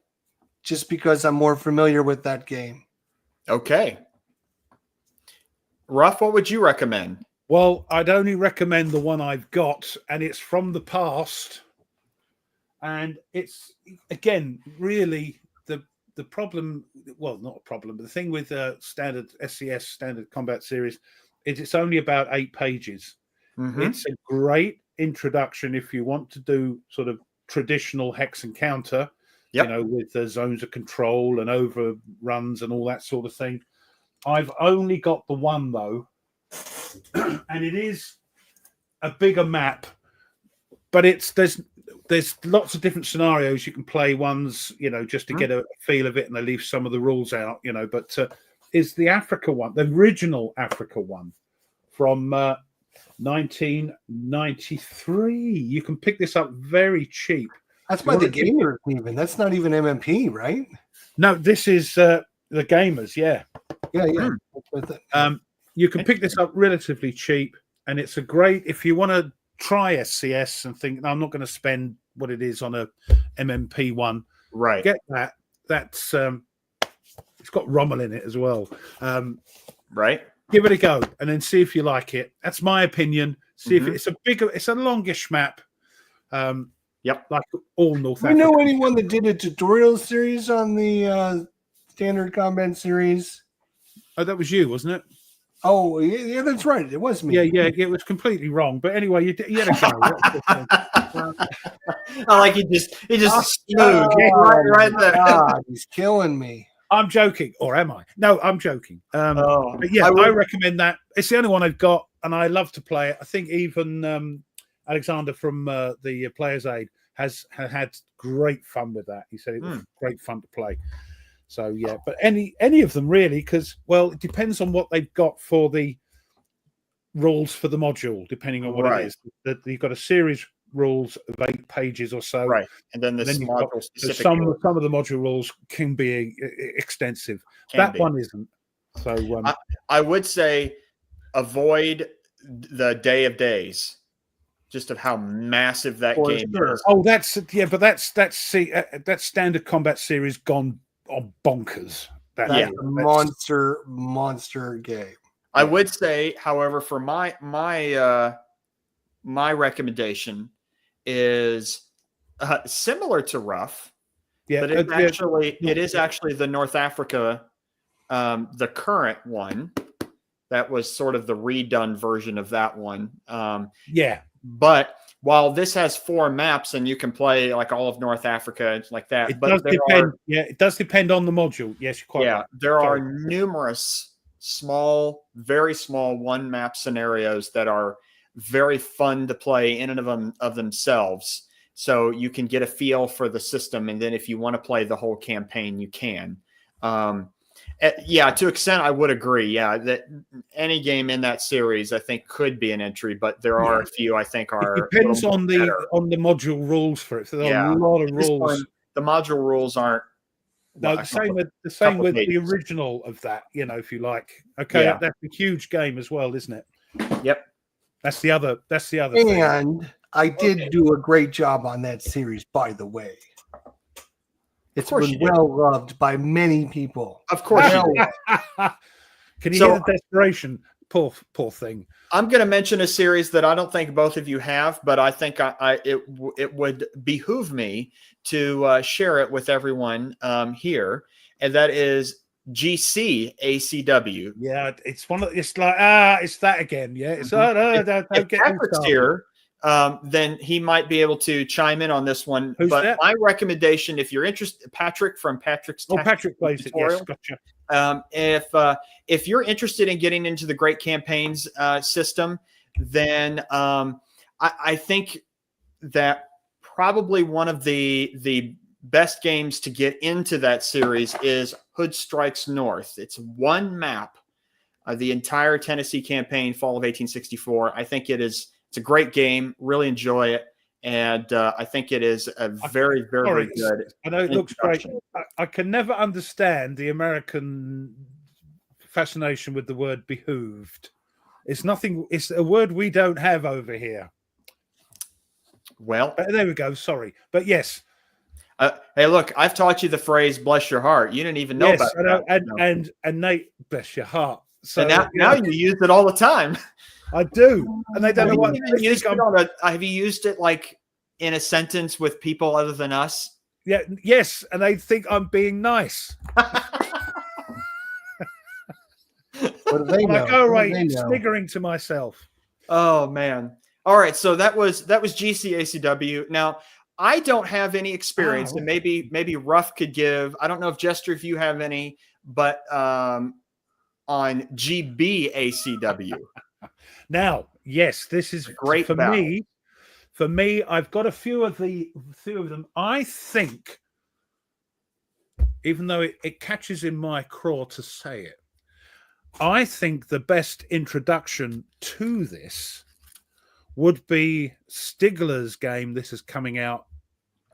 Just because I'm more familiar with that game. Okay. Ruff, what would you recommend? Well, I'd only recommend the one I've got, and it's from the past. And it's, again, really the problem, well, not a problem, but the thing with standard SCS, standard combat series, is it's only about 8 pages. It's a great introduction if you want to do sort of traditional hex encounter, Yep. with the zones of control and overruns and all that sort of thing. I've only got the one though, and it is a bigger map, but there's lots of different scenarios you can play. Ones, just to get a feel of it, and they leave some of the rules out, but is the Africa one, the original Africa one from 1993. You can pick this up very cheap. That's by the gamers even. That's not even MMP, right? No, this is the gamers, yeah. Yeah. You can pick this up relatively cheap, and it's a great, if you want to try SCS and think, no, I'm not going to spend what it is on a MMP one. Right. Get that. That's it's got Rommel in it as well. Right. Give it a go and then see if you like it. That's my opinion. See if it's a longish map. Yep. Like all North Do Africa. you know anyone that did a tutorial series on the standard combat series? Oh, that was you, wasn't it? Oh, yeah, that's right. It was me. Yeah, it was completely wrong. But anyway, you had a go. I like he just smooth right there. God, he's killing me. I'm joking, or am I? No, I'm joking. But yeah, I recommend that. It's the only one I've got, and I love to play it. I think even Alexander from the Players Aid has had great fun with that. He said it was great fun to play. So yeah, but any of them really, because it depends on what they've got for the rules for the module, depending on what it is. That you've got a series rules of 8 pages or so, right? And then this module specific. Some of the module rules can be extensive. That one isn't. So I would say avoid the Day of Days, just of how massive that game is. Oh, that's standard combat series gone on bonkers. That's a monster game. I would say, however, for my recommendation is similar to Rough, but it is actually the North Africa, the current one. That was sort of the redone version of that one. But while this has 4 maps and you can play like all of North Africa and like that, it does depend on the module. Yes, you're quite right. There are numerous very small 1-map scenarios that are very fun to play in and of themselves. So you can get a feel for the system, and then if you want to play the whole campaign, you can. To extent, I would agree. Yeah, that any game in that series, I think, could be an entry, but there are a few I think are. It depends on the module rules for it. So there are a lot of rules. Point, the module rules aren't. No, the same with the original of that. If you like. Okay, that's a huge game as well, isn't it? Yep. That's the other thing. And I did do a great job on that series, by the way. It's been well loved by many people. Of course. Can you hear the desperation? Poor thing. I'm going to mention a series that I don't think both of you have, but I think it would behoove me to share it with everyone here, and that is GC ACW. Yeah, it's it's that again. Yeah, it's if Patrick's here, then he might be able to chime in on this one. Who's but that? My recommendation, if you're interested, Patrick from Patrick's Patrick plays it. Yes, gotcha. If you're interested in getting into the Great Campaigns system, then I think that probably one of the best games to get into that series is Hood Strikes North. It's 1 map, the entire Tennessee campaign, fall of 1864. I think it's a great game. Really enjoy it. And I think it is a very, very good. I know it looks great. I can never understand the American fascination with the word behooved. It's nothing. It's a word we don't have over here. Well, there we go. Sorry. But yes. Hey, look, I've taught you the phrase "bless your heart." You didn't even know about that. And Nate, bless your heart. So now you use it all the time. I do, and they don't know what. Have you used it like in a sentence with people other than us? Yeah, yes, and they think I'm being nice. What do they know? I go away sniggering to myself. Oh man, All right, so that was GCACW. Now, I don't have any experience, and okay. maybe Ruff could give. I don't know if Jester, if you have any, but on GBACW, Now, yes, this is great for battle. me. For me, I've got a few of them. I think, even though it catches in my craw to say it, I think the best introduction to this would be Stigler's game. This is coming out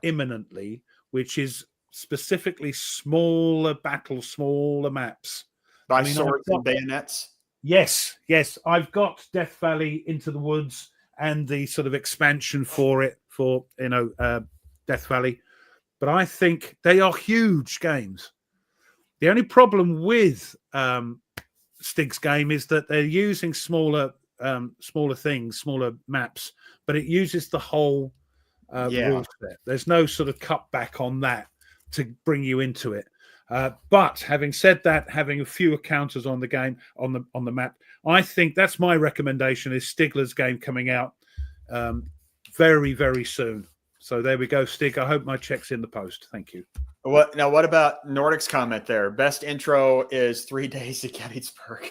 imminently, which is specifically smaller battles, smaller maps. By I mean, swords and bayonets. yes, I've got Death Valley Into the Woods and the sort of expansion for it for Death Valley, but I think they are huge games. The only problem with Stig's game is that they're using smaller things, smaller maps, but it uses the whole rule set. There's no sort of cutback on that to bring you into it. But having said that, having a few counters on the game on the map, I think that's my recommendation. Is Stigler's game coming out very, very soon? So there we go, Stig. I hope my check's in the post. Thank you. What about Nordic's comment there? Best intro is 3 Days at Gettysburg.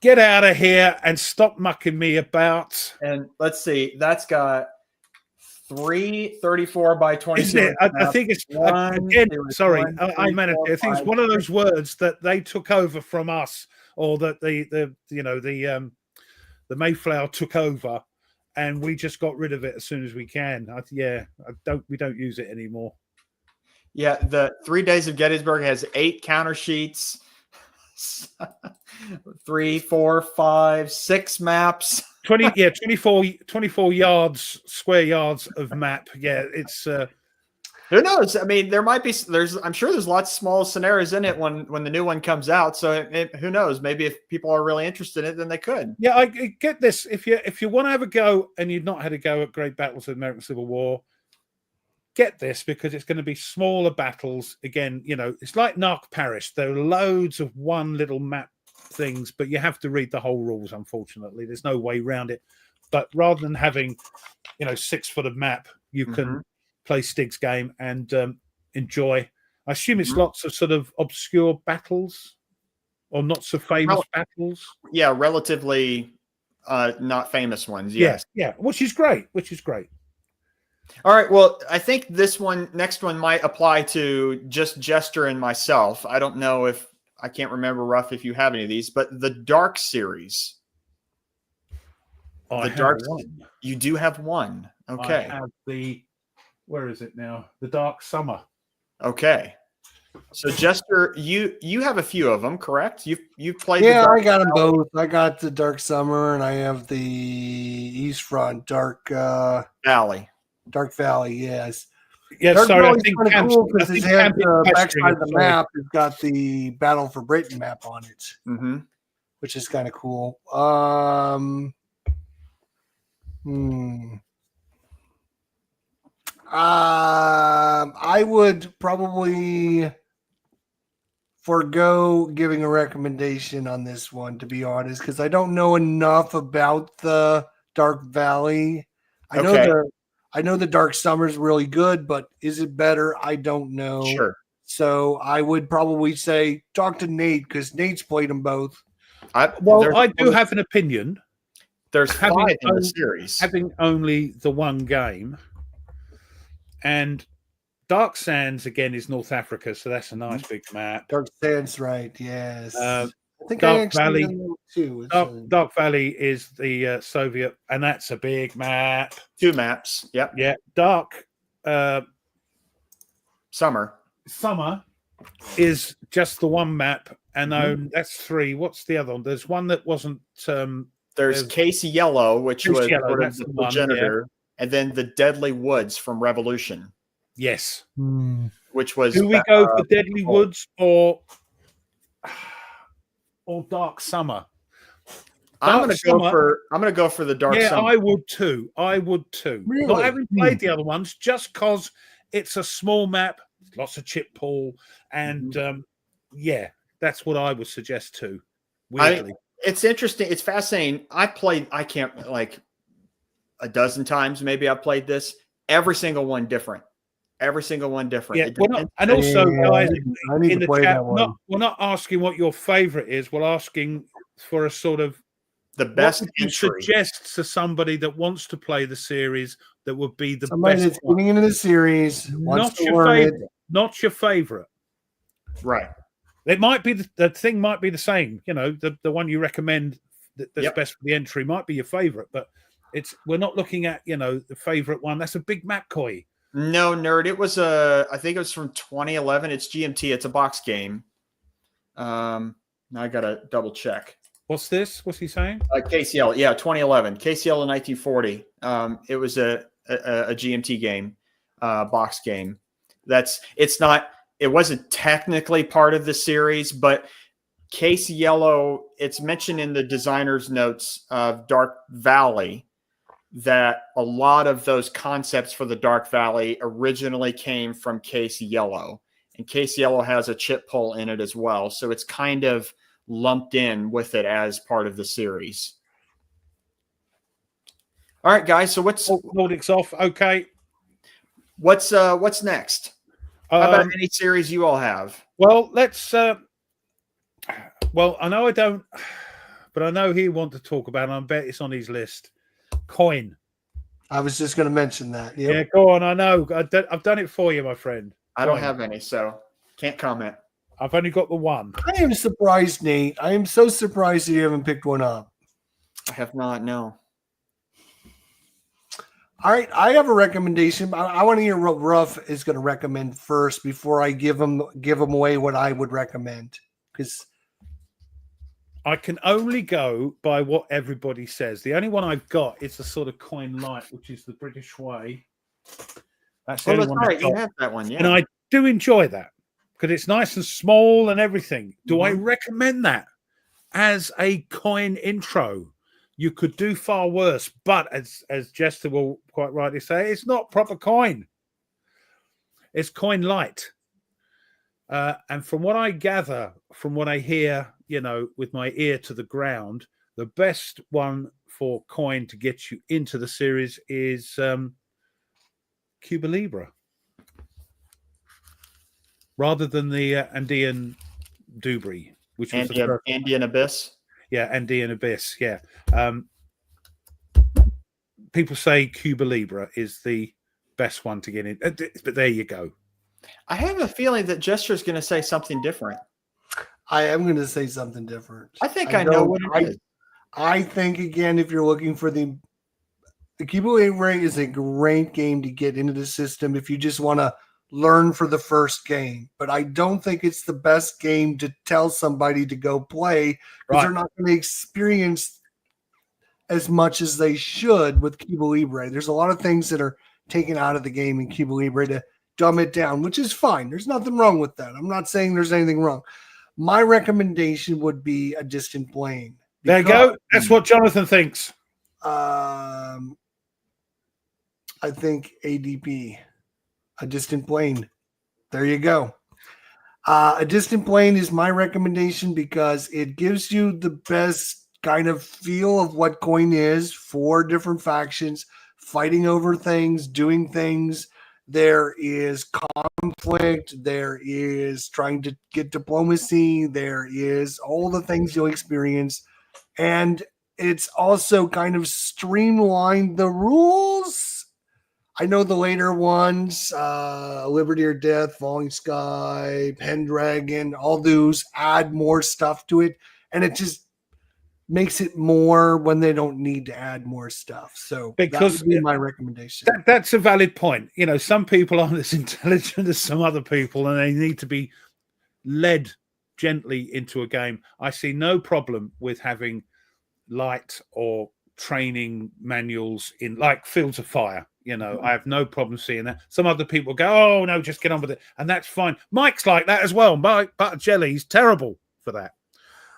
Get out of here and stop mucking me about. And let's see, that's got 334 by 22. I think it's again. Sorry, I meant it. I think it's one of those words that they took over from us, or that the Mayflower took over, and we just got rid of it as soon as we can. We don't use it anymore. Yeah, the 3 Days of Gettysburg has 8 counter sheets, 3, 4, 5, 6 maps. 24 yards, square yards of map. Yeah, it's who knows? I mean, I'm sure there's lots of small scenarios in it when the new one comes out. So who knows? Maybe if people are really interested in it, then they could. Yeah, I get this. If you want to have a go and you've not had a go at Great Battles of the American Civil War, get this, because it's going to be smaller battles. Again, it's like Narc Paris. There are loads of one little map things, but you have to read the whole rules. Unfortunately, there's no way around it. But rather than having 6 foot of map, you can play Stig's game and enjoy. I assume it's lots of sort of obscure battles or not so famous battles. Yeah, relatively not famous ones. Yes. Yeah, which is great. All right. Well, I think next one might apply to just Jester and myself. I don't know if I can't remember, Ruff, if you have any of these, but the Dark series. I have one. You do have one. Okay. I have where is it now? The Dark Summer. Okay. So Jester, you have a few of them, correct? You've played. Yeah, I got them both. I got the Dark Summer, and I have the East Front Dark Valley. Dark Valley, yes. Yeah, Dark sorry. Valley's kind of cool because it has the backside of the map. It's got the Battle for Britain map on it, which is kind of cool. I would probably forego giving a recommendation on this one, to be honest, because I don't know enough about the Dark Valley. I know the Dark Summer is really good, but is it better? I don't know. Sure. So I would probably say talk to Nate, because Nate's played them both. I do have an opinion. There's 5 in the series. Having only the one game. And Dark Sands, again, is North Africa, so that's a nice big map. Dark Sands, right, yes. I think Dark Valley too. Dark Valley is the Soviet, and that's a big map. 2 maps. Yep. Yeah. Dark Summer is just the one map, and that's 3. What's the other one? There's one that wasn't. There's Case Yellow, which was sort of the progenitor, and then the Deadly Woods from Revolution. Yes. Which was. Do we go for Deadly Woods or Dark Summer? I'm going to go for the Dark Summer. Yeah, I would too. Really? Not having played the other ones, just because it's a small map, lots of chip pool, and that's what I would suggest too. Weirdly. It's interesting. It's fascinating. a dozen times. Maybe I've played this. Every single one different. Every single one different. Yeah, and also, guys, I need in to the play chat, that one. we're not asking what your favorite is. We're asking for a sort of the best what would you entry. suggest to somebody that wants to play the series that would be the Somebody best that's one. getting into the series, wants Not to your learn favorite. it. Not your favorite. Right. It might be the thing might be the same. You know, the one you recommend that's best for the entry might be your favorite, but we're not looking at, you know, the favorite one. That's a big map koi. No, nerd. It was I think it was from 2011. It's GMT. It's a box game. Now I gotta double check. What's this? What's he saying? KCL. Yeah, 2011. KCL in 1940. It was a GMT game, box game. It wasn't technically part of the series, but Case Yellow, it's mentioned in the designer's notes of Dark Valley that a lot of those concepts for the Dark Valley originally came from Case Yellow. And Case Yellow has a chip pull in it as well. So it's kind of lumped in with it as part of the series. All right, guys. So Nordics off. Okay. What's next? How about any series you all have? Well, let's. Well, I know I don't, but I know he want to talk about. And I bet it's on his list. Coin. I was just going to mention that. Yep. Yeah, go on. I know. I've done it for you, my friend. I don't have any, so can't comment. I've only got the one. I am surprised, Nate. I am so surprised that you haven't picked one up. I have not. No. All right, I have a recommendation. I want to hear what Ruff is going to recommend first before I give him away what I would recommend, because I can only go by what everybody says. The only one I've got is the sort of coin light, which is the British way. That's the only one. Right. You have that one, yeah. And I do enjoy that because it's nice and small and everything. Do I recommend that as a coin intro? You could do far worse, but as Jester will quite rightly say, it's not proper coin. It's coin light. And from what I gather, from what I hear, you know, with my ear to the ground, the best one for coin to get you into the series is Cuba Libre, rather than the Andean Dubry, which was Andean Abyss. Yeah, Andean Abyss. Yeah. People say Cuba Libre is the best one to get in, but there you go. I have a feeling that Jester's going to say something different. I am going to say something different. I think I know what it is. I think, again, if you're looking for the Cuba Libre is a great game to get into the system if you just want to learn for the first game. But I don't think it's the best game to tell somebody to go play because they're not going to experience as much as they should with Cuba Libre. There's a lot of things that are taken out of the game in Cuba Libre to dumb it down, which is fine. There's nothing wrong with that. I'm not saying there's anything wrong. My recommendation would be A Distant Plane. There you go. That's what Jonathan thinks. I think ADP, A Distant Plane. There you go. A Distant Plane is my recommendation because it gives you the best kind of feel of what coin is. 4 different factions fighting over things, doing things. There is conflict. There is trying to get diplomacy. There is all the things you'll experience. And it's also kind of streamlined the rules. I know the later ones, Liberty or Death, Falling Sky, Pendragon, all those add more stuff to it. And it just makes it more when they don't need to add more stuff. So because that would be my recommendation. That's a valid point. You know, some people aren't as intelligent as some other people, and they need to be led gently into a game. I see no problem with having light or training manuals in like Fields of Fire. You know, I have no problem seeing that. Some other people go, oh, no, just get on with it. And that's fine. Mike's like that as well. Mike Butter Jelly's terrible for that.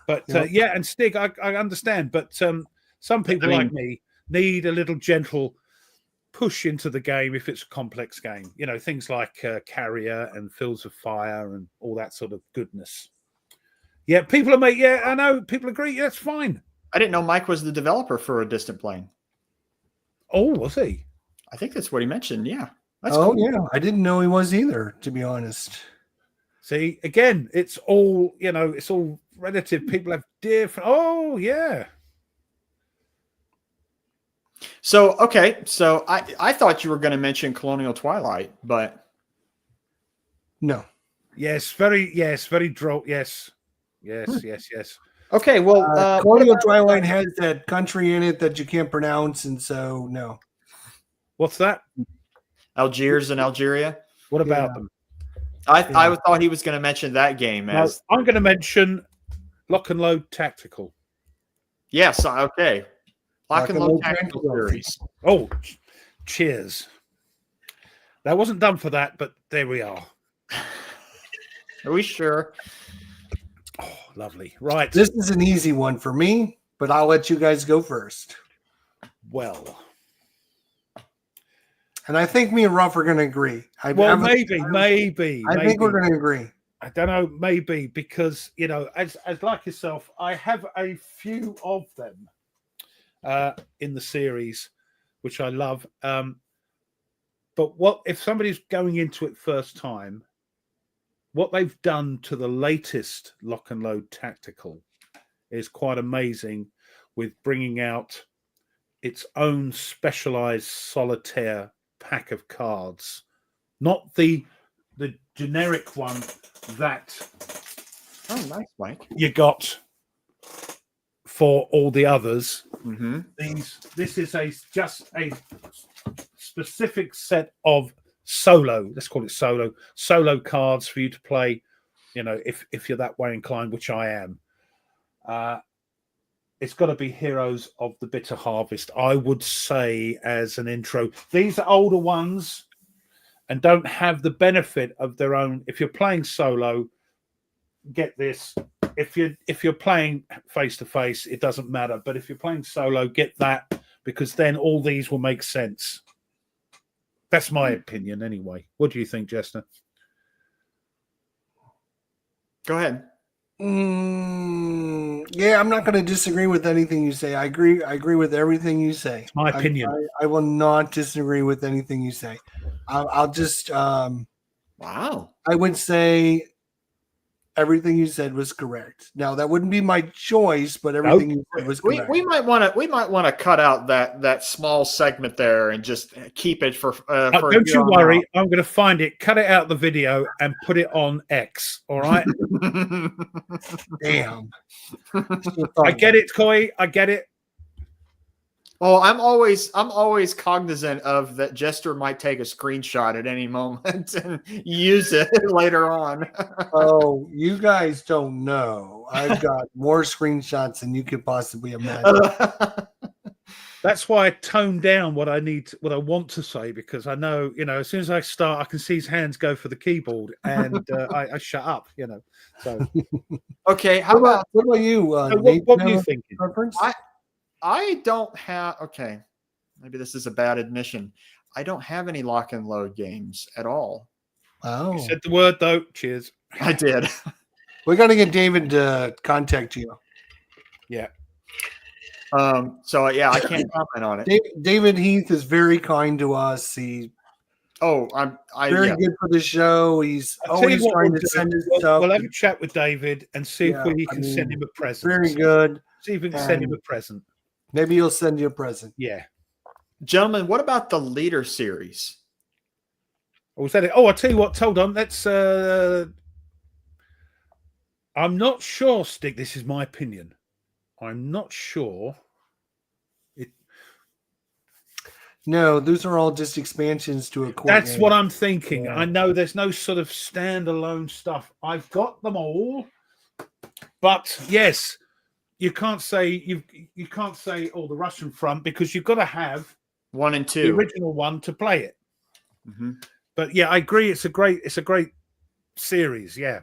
But yeah, and Stig, I understand. But some people like me need a little gentle push into the game if it's a complex game. You know, things like Carrier and Fields of Fire and all that sort of goodness. Yeah, people are yeah, I know. People agree. Yeah, that's fine. I didn't know Mike was the developer for A Distant Plane. Oh, was he? I think that's what he mentioned. Yeah. That's Oh, cool. yeah. I didn't know he was either, to be honest. See, again, it's all, it's all relative. People have different. Oh, yeah. So, okay. So I thought you were going to mention Colonial Twilight, but No. Yes, very droll. Yes. Yes. okay. Well, what Colonial about, Twilight has that country in it that you can't pronounce, and so no. What's that? Algiers and Algeria? What about Yeah. them? I thought he was going to mention that game No, as. I'm going to mention Lock and Load Tactical. Yes. Okay. Lock and Load Tactical Tactical Series. Oh, cheers. That wasn't done for that, but there we are. Are we sure? Oh, lovely. Right. This is an easy one for me, but I'll let you guys go first. Well. And I think me and Ruff are going to agree. Maybe. I think we're going to agree. I don't know, maybe, because, as like yourself, I have a few of them in the series, which I love. But what if somebody's going into it first time, what they've done to the latest Lock and Load Tactical is quite amazing, with bringing out its own specialized solitaire pack of cards, not the generic one that Nice, Mike. you got for all the others. Mm-hmm. This is just a specific set of let's call it solo cards for you to play, if you're that way inclined, which I am. It's got to be Heroes of the Bitter Harvest, I would say, as an intro. These are older ones and don't have the benefit of their own. If you're playing solo, get this. If you're playing face to face, it doesn't matter. But if you're playing solo, get that, because then all these will make sense. That's my opinion, anyway. What do you think, Jester? Go ahead. Yeah, I'm not going to disagree with anything you say. I agree with everything you say. It's my opinion. I will not disagree with anything you say. I'll just Wow. I would say everything you said was correct. Now that wouldn't be my choice, but everything you said was correct. We might want to cut out that small segment there and just keep it for. Don't you worry, I'm going to find it, cut it out of the video, and put it on X. All right. Damn. I get it, Koi. I get it. Oh, I'm always cognizant of that. Jester might take a screenshot at any moment and use it later on. Oh, you guys don't know. I've got more screenshots than you could possibly imagine. That's why I tone down what I want to say, because I know, as soon as I start, I can see his hands go for the keyboard, and I shut up, So okay, what about you? What were you thinking? I don't have. Okay, maybe this is a bad admission. I don't have any lock and load games at all. Oh, you said the word though. Cheers. I did. We got to get David to contact you. Yeah. So yeah, I can't comment on it. David Heath is very kind to us. He's very good for the show. He's always trying to send us stuff. We'll have a chat with David and see if we can send him a present. Very good. See if we can send him a present. Maybe he'll send you a present. Yeah. Gentlemen, what about the Leader series? Was that it? Oh, I'll tell you what. Hold on. Let's. I'm not sure, Stig. This is my opinion. I'm not sure. No, those are all just expansions to a core That's game. what I'm thinking. Yeah. I know there's no sort of standalone stuff. I've got them all, but yes, you can't say you can't say the Russian front, because you've got to have 1 and 2, the original one, to play it. Mm-hmm. But yeah, I agree. It's a great series. Yeah.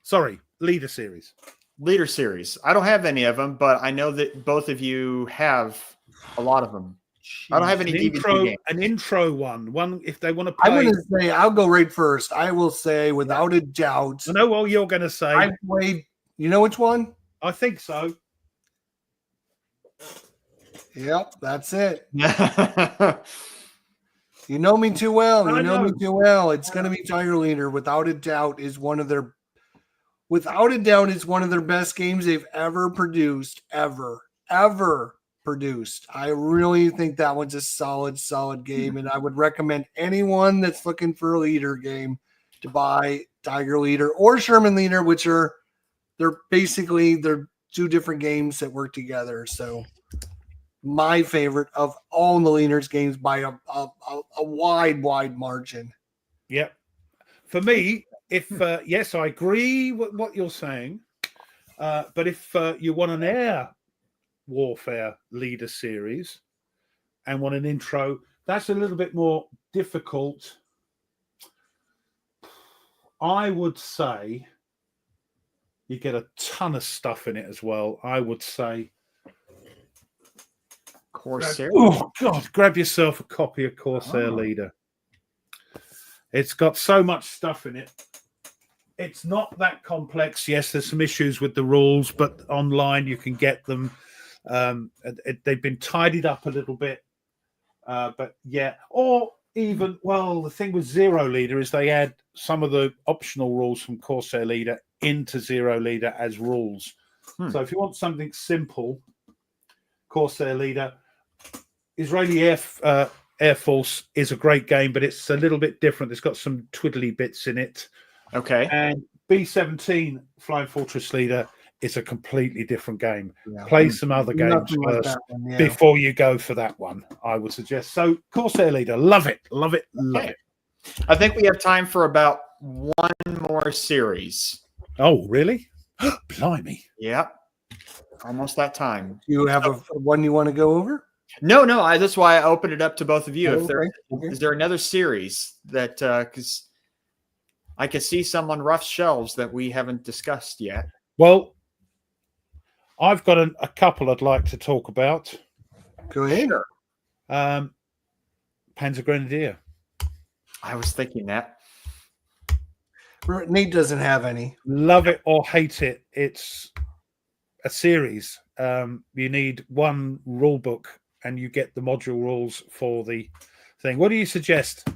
Sorry, Leader series. Leader series. I don't have any of them, but I know that both of you have a lot of them. I don't have any DVD games. An intro one if they want to play. I'm going to say, I'll go right first. I will say, without a doubt. I know what you're going to say. I played, you know which one? I think so. Yep, that's it. Yeah. You know me too well. You I know me know. too well. It's going to be Tiger Leader. Without a doubt, is one of their best games they've ever produced, ever produced. I really think that one's a solid game, and I would recommend anyone that's looking for a leader game to buy Tiger Leader or Sherman Leader, which are they're two different games that work together. So my favorite of all the leaders games by a wide margin. Yep. For me, if yes, I agree with what you're saying. But if you want an air warfare leader series and want an intro, that's a little bit more difficult. I would say you get a ton of stuff in it as well. I would say, Corsair. oh God, grab yourself a copy of Corsair Leader. It's got so much stuff in it. It's not that complex. Yes, there's some issues with the rules, but online you can get them. They've been tidied up a little bit. But yeah, or even, well, the thing with Zero Leader is they add some of the optional rules from Corsair Leader into Zero Leader as rules. So if you want something simple, Corsair Leader, Israeli Air Force is a great game, but it's a little bit different. It's got some twiddly bits in it. Okay. And B-17 Flying Fortress Leader is a completely different game. Yeah. Play some other games Like first one, before you go for that one, I would suggest. So Corsair Leader, love it. I think we have time for about one more series. Oh, really? Blimey. Yep. Almost that time. You have a one you want to go over? No. That's why I opened it up to both of you. Okay. Is there another series that because I can see some on rough shelves that we haven't discussed yet? Well, I've got a couple I'd like to talk about. Go ahead. Sure. Panzer Grenadier. I was thinking that. Nate doesn't have any. Love it or hate it. It's a series. You need one rule book and you get the module rules for the thing. What do you suggest?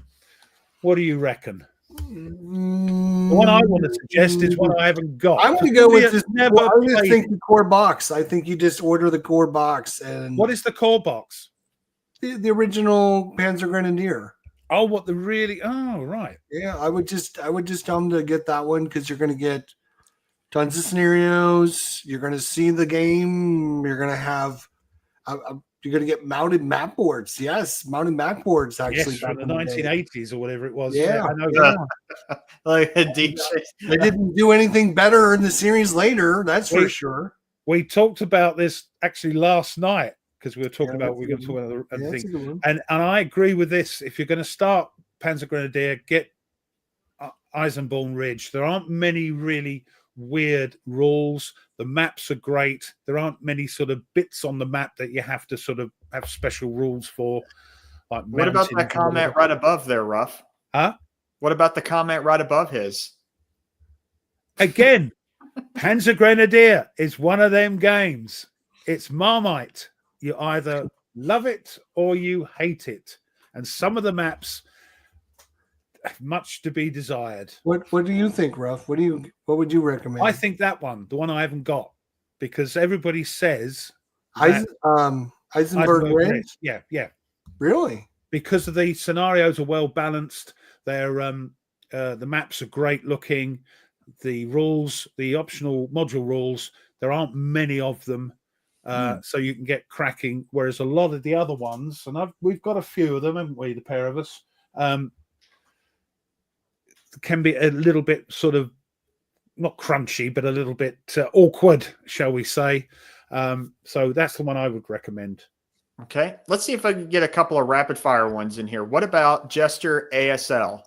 What do you reckon? The one I want to suggest is one I haven't got. I want to go with this. I just think the core box. I think you just order the core box. And what is the core box? The original Panzer Grenadier. Oh, what the really? Oh, right. Yeah, I would just tell them to get that one because you're going to get tons of scenarios. You're going to see the game. You're going to have. You're going to get mounted map boards. Yes, mounted map boards. Actually, yes, from the 1980s or whatever it was. Yeah, I know. Like they didn't do anything better in the series later. That's for sure. We talked about this actually last night because we were talking about we're going to talk about other things. And I agree with this. If you're going to start Panzer Grenadier, get Eisenborn Ridge. There aren't many really weird rules. The maps are great. There aren't many sort of bits on the map that you have to sort of have special rules for. Like what about that comment right above there, Ruff? Huh? What about the comment right above his? Again, Panzer Grenadier is one of them games. It's Marmite. You either love it or you hate it. And some of the maps have much to be desired. What do you think, Ruff? What would you recommend? I think that one, the one I haven't got, because everybody says Eisenberg Ridge. Yeah. Really? Because of the scenarios are well balanced. They're the maps are great looking. The rules, the optional module rules, there aren't many of them. So you can get cracking. Whereas a lot of the other ones, and we've got a few of them, haven't we, the pair of us, can be a little bit sort of not crunchy, but a little bit awkward, shall we say. So that's the one I would recommend. Okay. Let's see if I can get a couple of rapid fire ones in here. What about Jester ASL?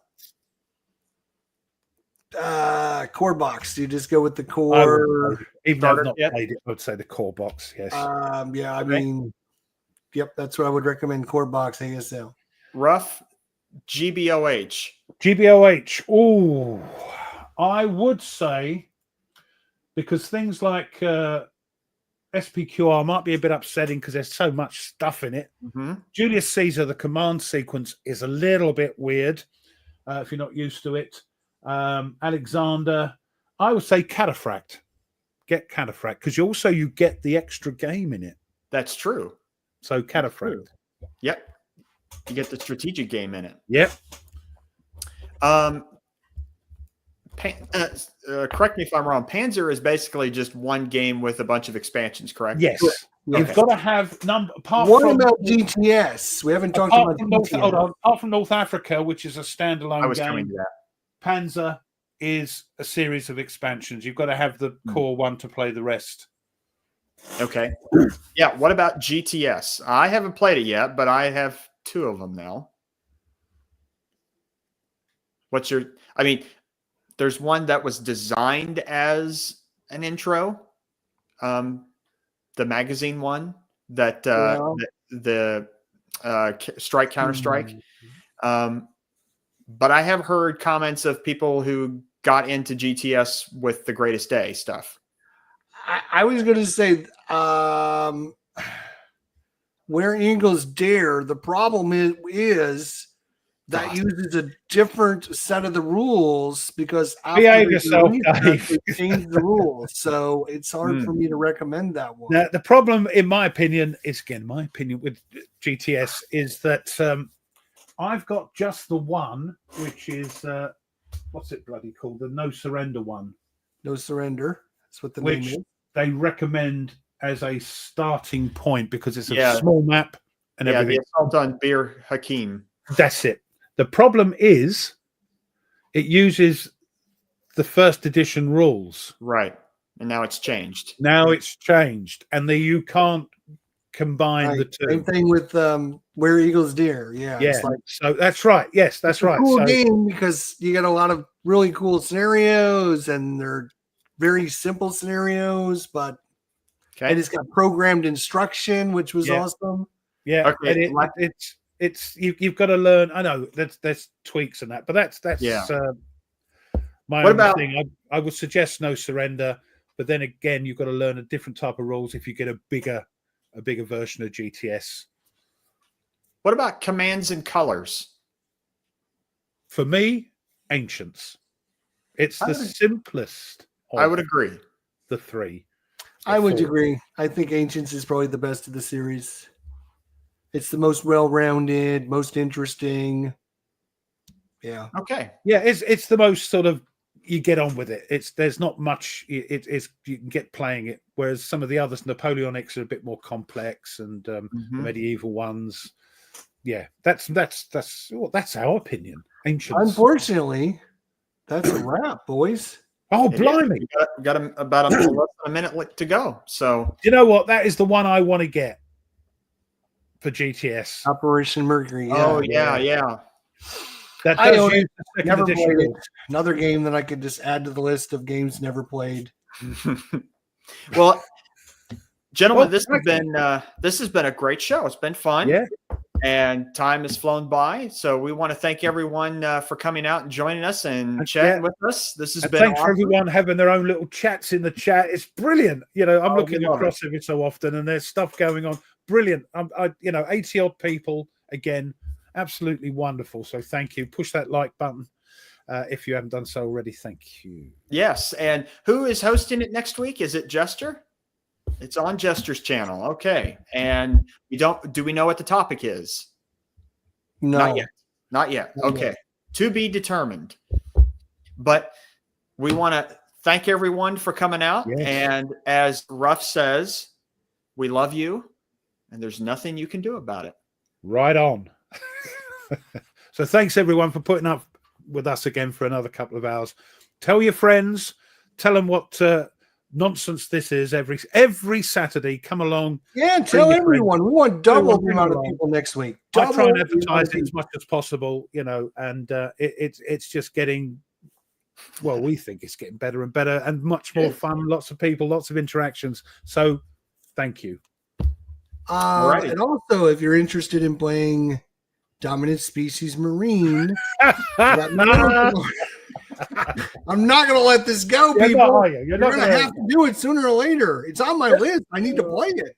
Core box. You just go with the core. Even though I've not played it, I would say the core box. Yes. Yeah. I mean, yep. That's what I would recommend. Core box ASL. Rough GBOH. GBOH. Oh, I would say because things like SPQR might be a bit upsetting because there's so much stuff in it. Mm-hmm. Julius Caesar, the command sequence is a little bit weird if you're not used to it. Alexander, I would say Cataphract. Get Cataphract because you get the extra game in it. That's true. So Cataphract. Yep. You get the strategic game in it. Yep. Correct me if I'm wrong. Panzer is basically just one game with a bunch of expansions, correct? Yes. You've got to have What about GTS? We haven't talked about GTS. Apart from North Africa, which is a standalone I was game, coming to that. Panzer is a series of expansions. You've got to have the core one to play the rest. Okay. Yeah. What about GTS? I haven't played it yet, but I have 2 of them now. There's one that was designed as an intro. The magazine one that the Strike Counter-Strike. But I have heard comments of people who got into GTS with the Greatest Day stuff. I was going to say, Where Eagles Dare, the problem is that uses a different set of the rules because behave yourself, Dave. They changed the rules, so it's hard for me to recommend that one. Now, the problem, in my opinion, with GTS is that I've got just the one, which is what's it bloody called? The No Surrender one. No Surrender. That's what the name is. They recommend as a starting point because it's a small map and everything. The Assault on Bir Hakim. That's it. The problem is it uses the first edition rules. Right. And now it's changed. And you can't combine the two. Same thing with Where Eagles Dare. Yeah. So that's right. Yes, that's right. Cool game because you get a lot of really cool scenarios and they're very simple scenarios, but and it's got programmed instruction, which was awesome. Yeah. Okay. And it's you've got to learn. I know there's tweaks and that, but that's my own thing. I would suggest No Surrender, but then again, you've got to learn a different type of rules if you get a bigger version of GTS. What about Commands and Colors? For me, Ancients. It's the simplest. I would agree. The 3. I would agree. I think Ancients is probably the best of the series. It's the most well-rounded, most interesting. Yeah. Okay. Yeah, it's the most sort of you get on with it. There's not much. It's you can get playing it. Whereas some of the others, Napoleonics, are a bit more complex, and the medieval ones. Yeah, that's our opinion. Ancients. Unfortunately, that's a wrap, boys. Oh, blimey! Got about less than a minute to go. So you know what? That is the one I want to get for GTS. Operation Mercury. Yeah. Oh yeah. That does use the second never edition. played it. Another game that I could just add to the list of games never played. Well, gentlemen, this has been a great show. It's been fun. Yeah. And time has flown by. So we want to thank everyone for coming out and joining us and chatting with us. This has been thanks awesome. for everyone having their own little chats in the chat. It's brilliant. I'm looking across every so often and there's stuff going on. Brilliant. 80 odd people again. Absolutely wonderful. So thank you. Push that like button if you haven't done so already. Thank you. Yes. And who is hosting it next week? Is it Jester? It's on Jester's channel. Okay. And do we know what the topic is? No. Not yet. Okay. To be determined. But we want to thank everyone for coming out. Yes. And as Ruff says, we love you and there's nothing you can do about it. Right on. So thanks everyone for putting up with us again for another couple of hours. Tell your friends, tell them what nonsense this is every Saturday. Come along. Yeah, tell everyone. We want double the amount of people next week. I try and advertise it as much as possible, and it's just getting, well, we think it's getting better and better and much more fun. Lots of people, lots of interactions. So thank you. And also, if you're interested in playing Dominant Species Marine, I'm not going to let this go, You're people. not, are you? You're going to have to do it sooner or later. It's on my list. I need to play it.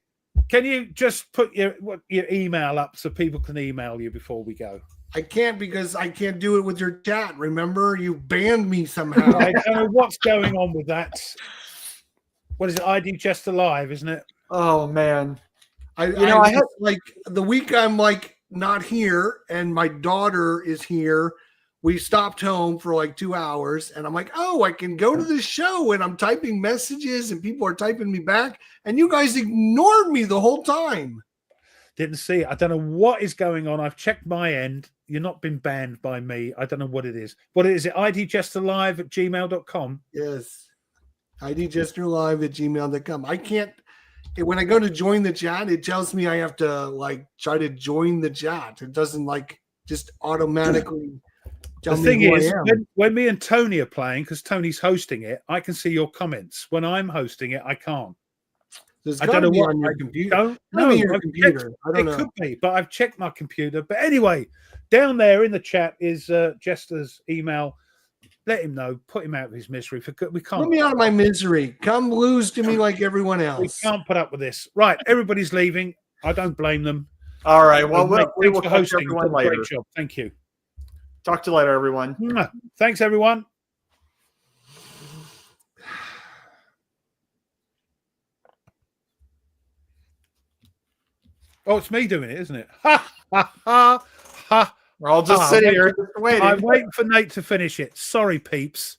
Can you just put your email up so people can email you before we go? I can't because I can't do it with your chat. Remember, you banned me somehow. I don't know what's going on with that. What is it? ID Just Alive, isn't it? Oh man, I had like the week I'm like not here, and my daughter is here. We stopped home for like 2 hours, and I'm like, oh, I can go to the show, and I'm typing messages, and people are typing me back, and you guys ignored me the whole time. Didn't see it. I don't know what is going on. I've checked my end. You're not been banned by me. I don't know what it is. What is it? idjustalive@gmail.com. Yes. idjustalive@gmail.com. I can't, when I go to join the chat, it tells me I have to like try to join the chat. It doesn't like just automatically tell the me thing who is, I am. when me and Tony are playing, because Tony's hosting it, I can see your comments. When I'm hosting it, I can't. I don't know what on your computer. Your computer. I don't know. It could be, but I've checked my computer. But anyway, down there in the chat is Jester's email. Let him know. Put him out of his misery. We can't. Put me out of my misery. Come lose to me like everyone else. We can't put up with this. Right, everybody's leaving. I don't blame them. All right. Well, we will catch hosting. everyone later. Great job. Thank you. Talk to you later, everyone. Thanks, everyone. Oh, it's me doing it, isn't it? Ha, ha, ha, ha. We're all just sitting here just waiting. I'm waiting for Nate to finish it. Sorry, peeps.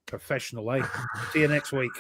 Professional, eh? See you next week.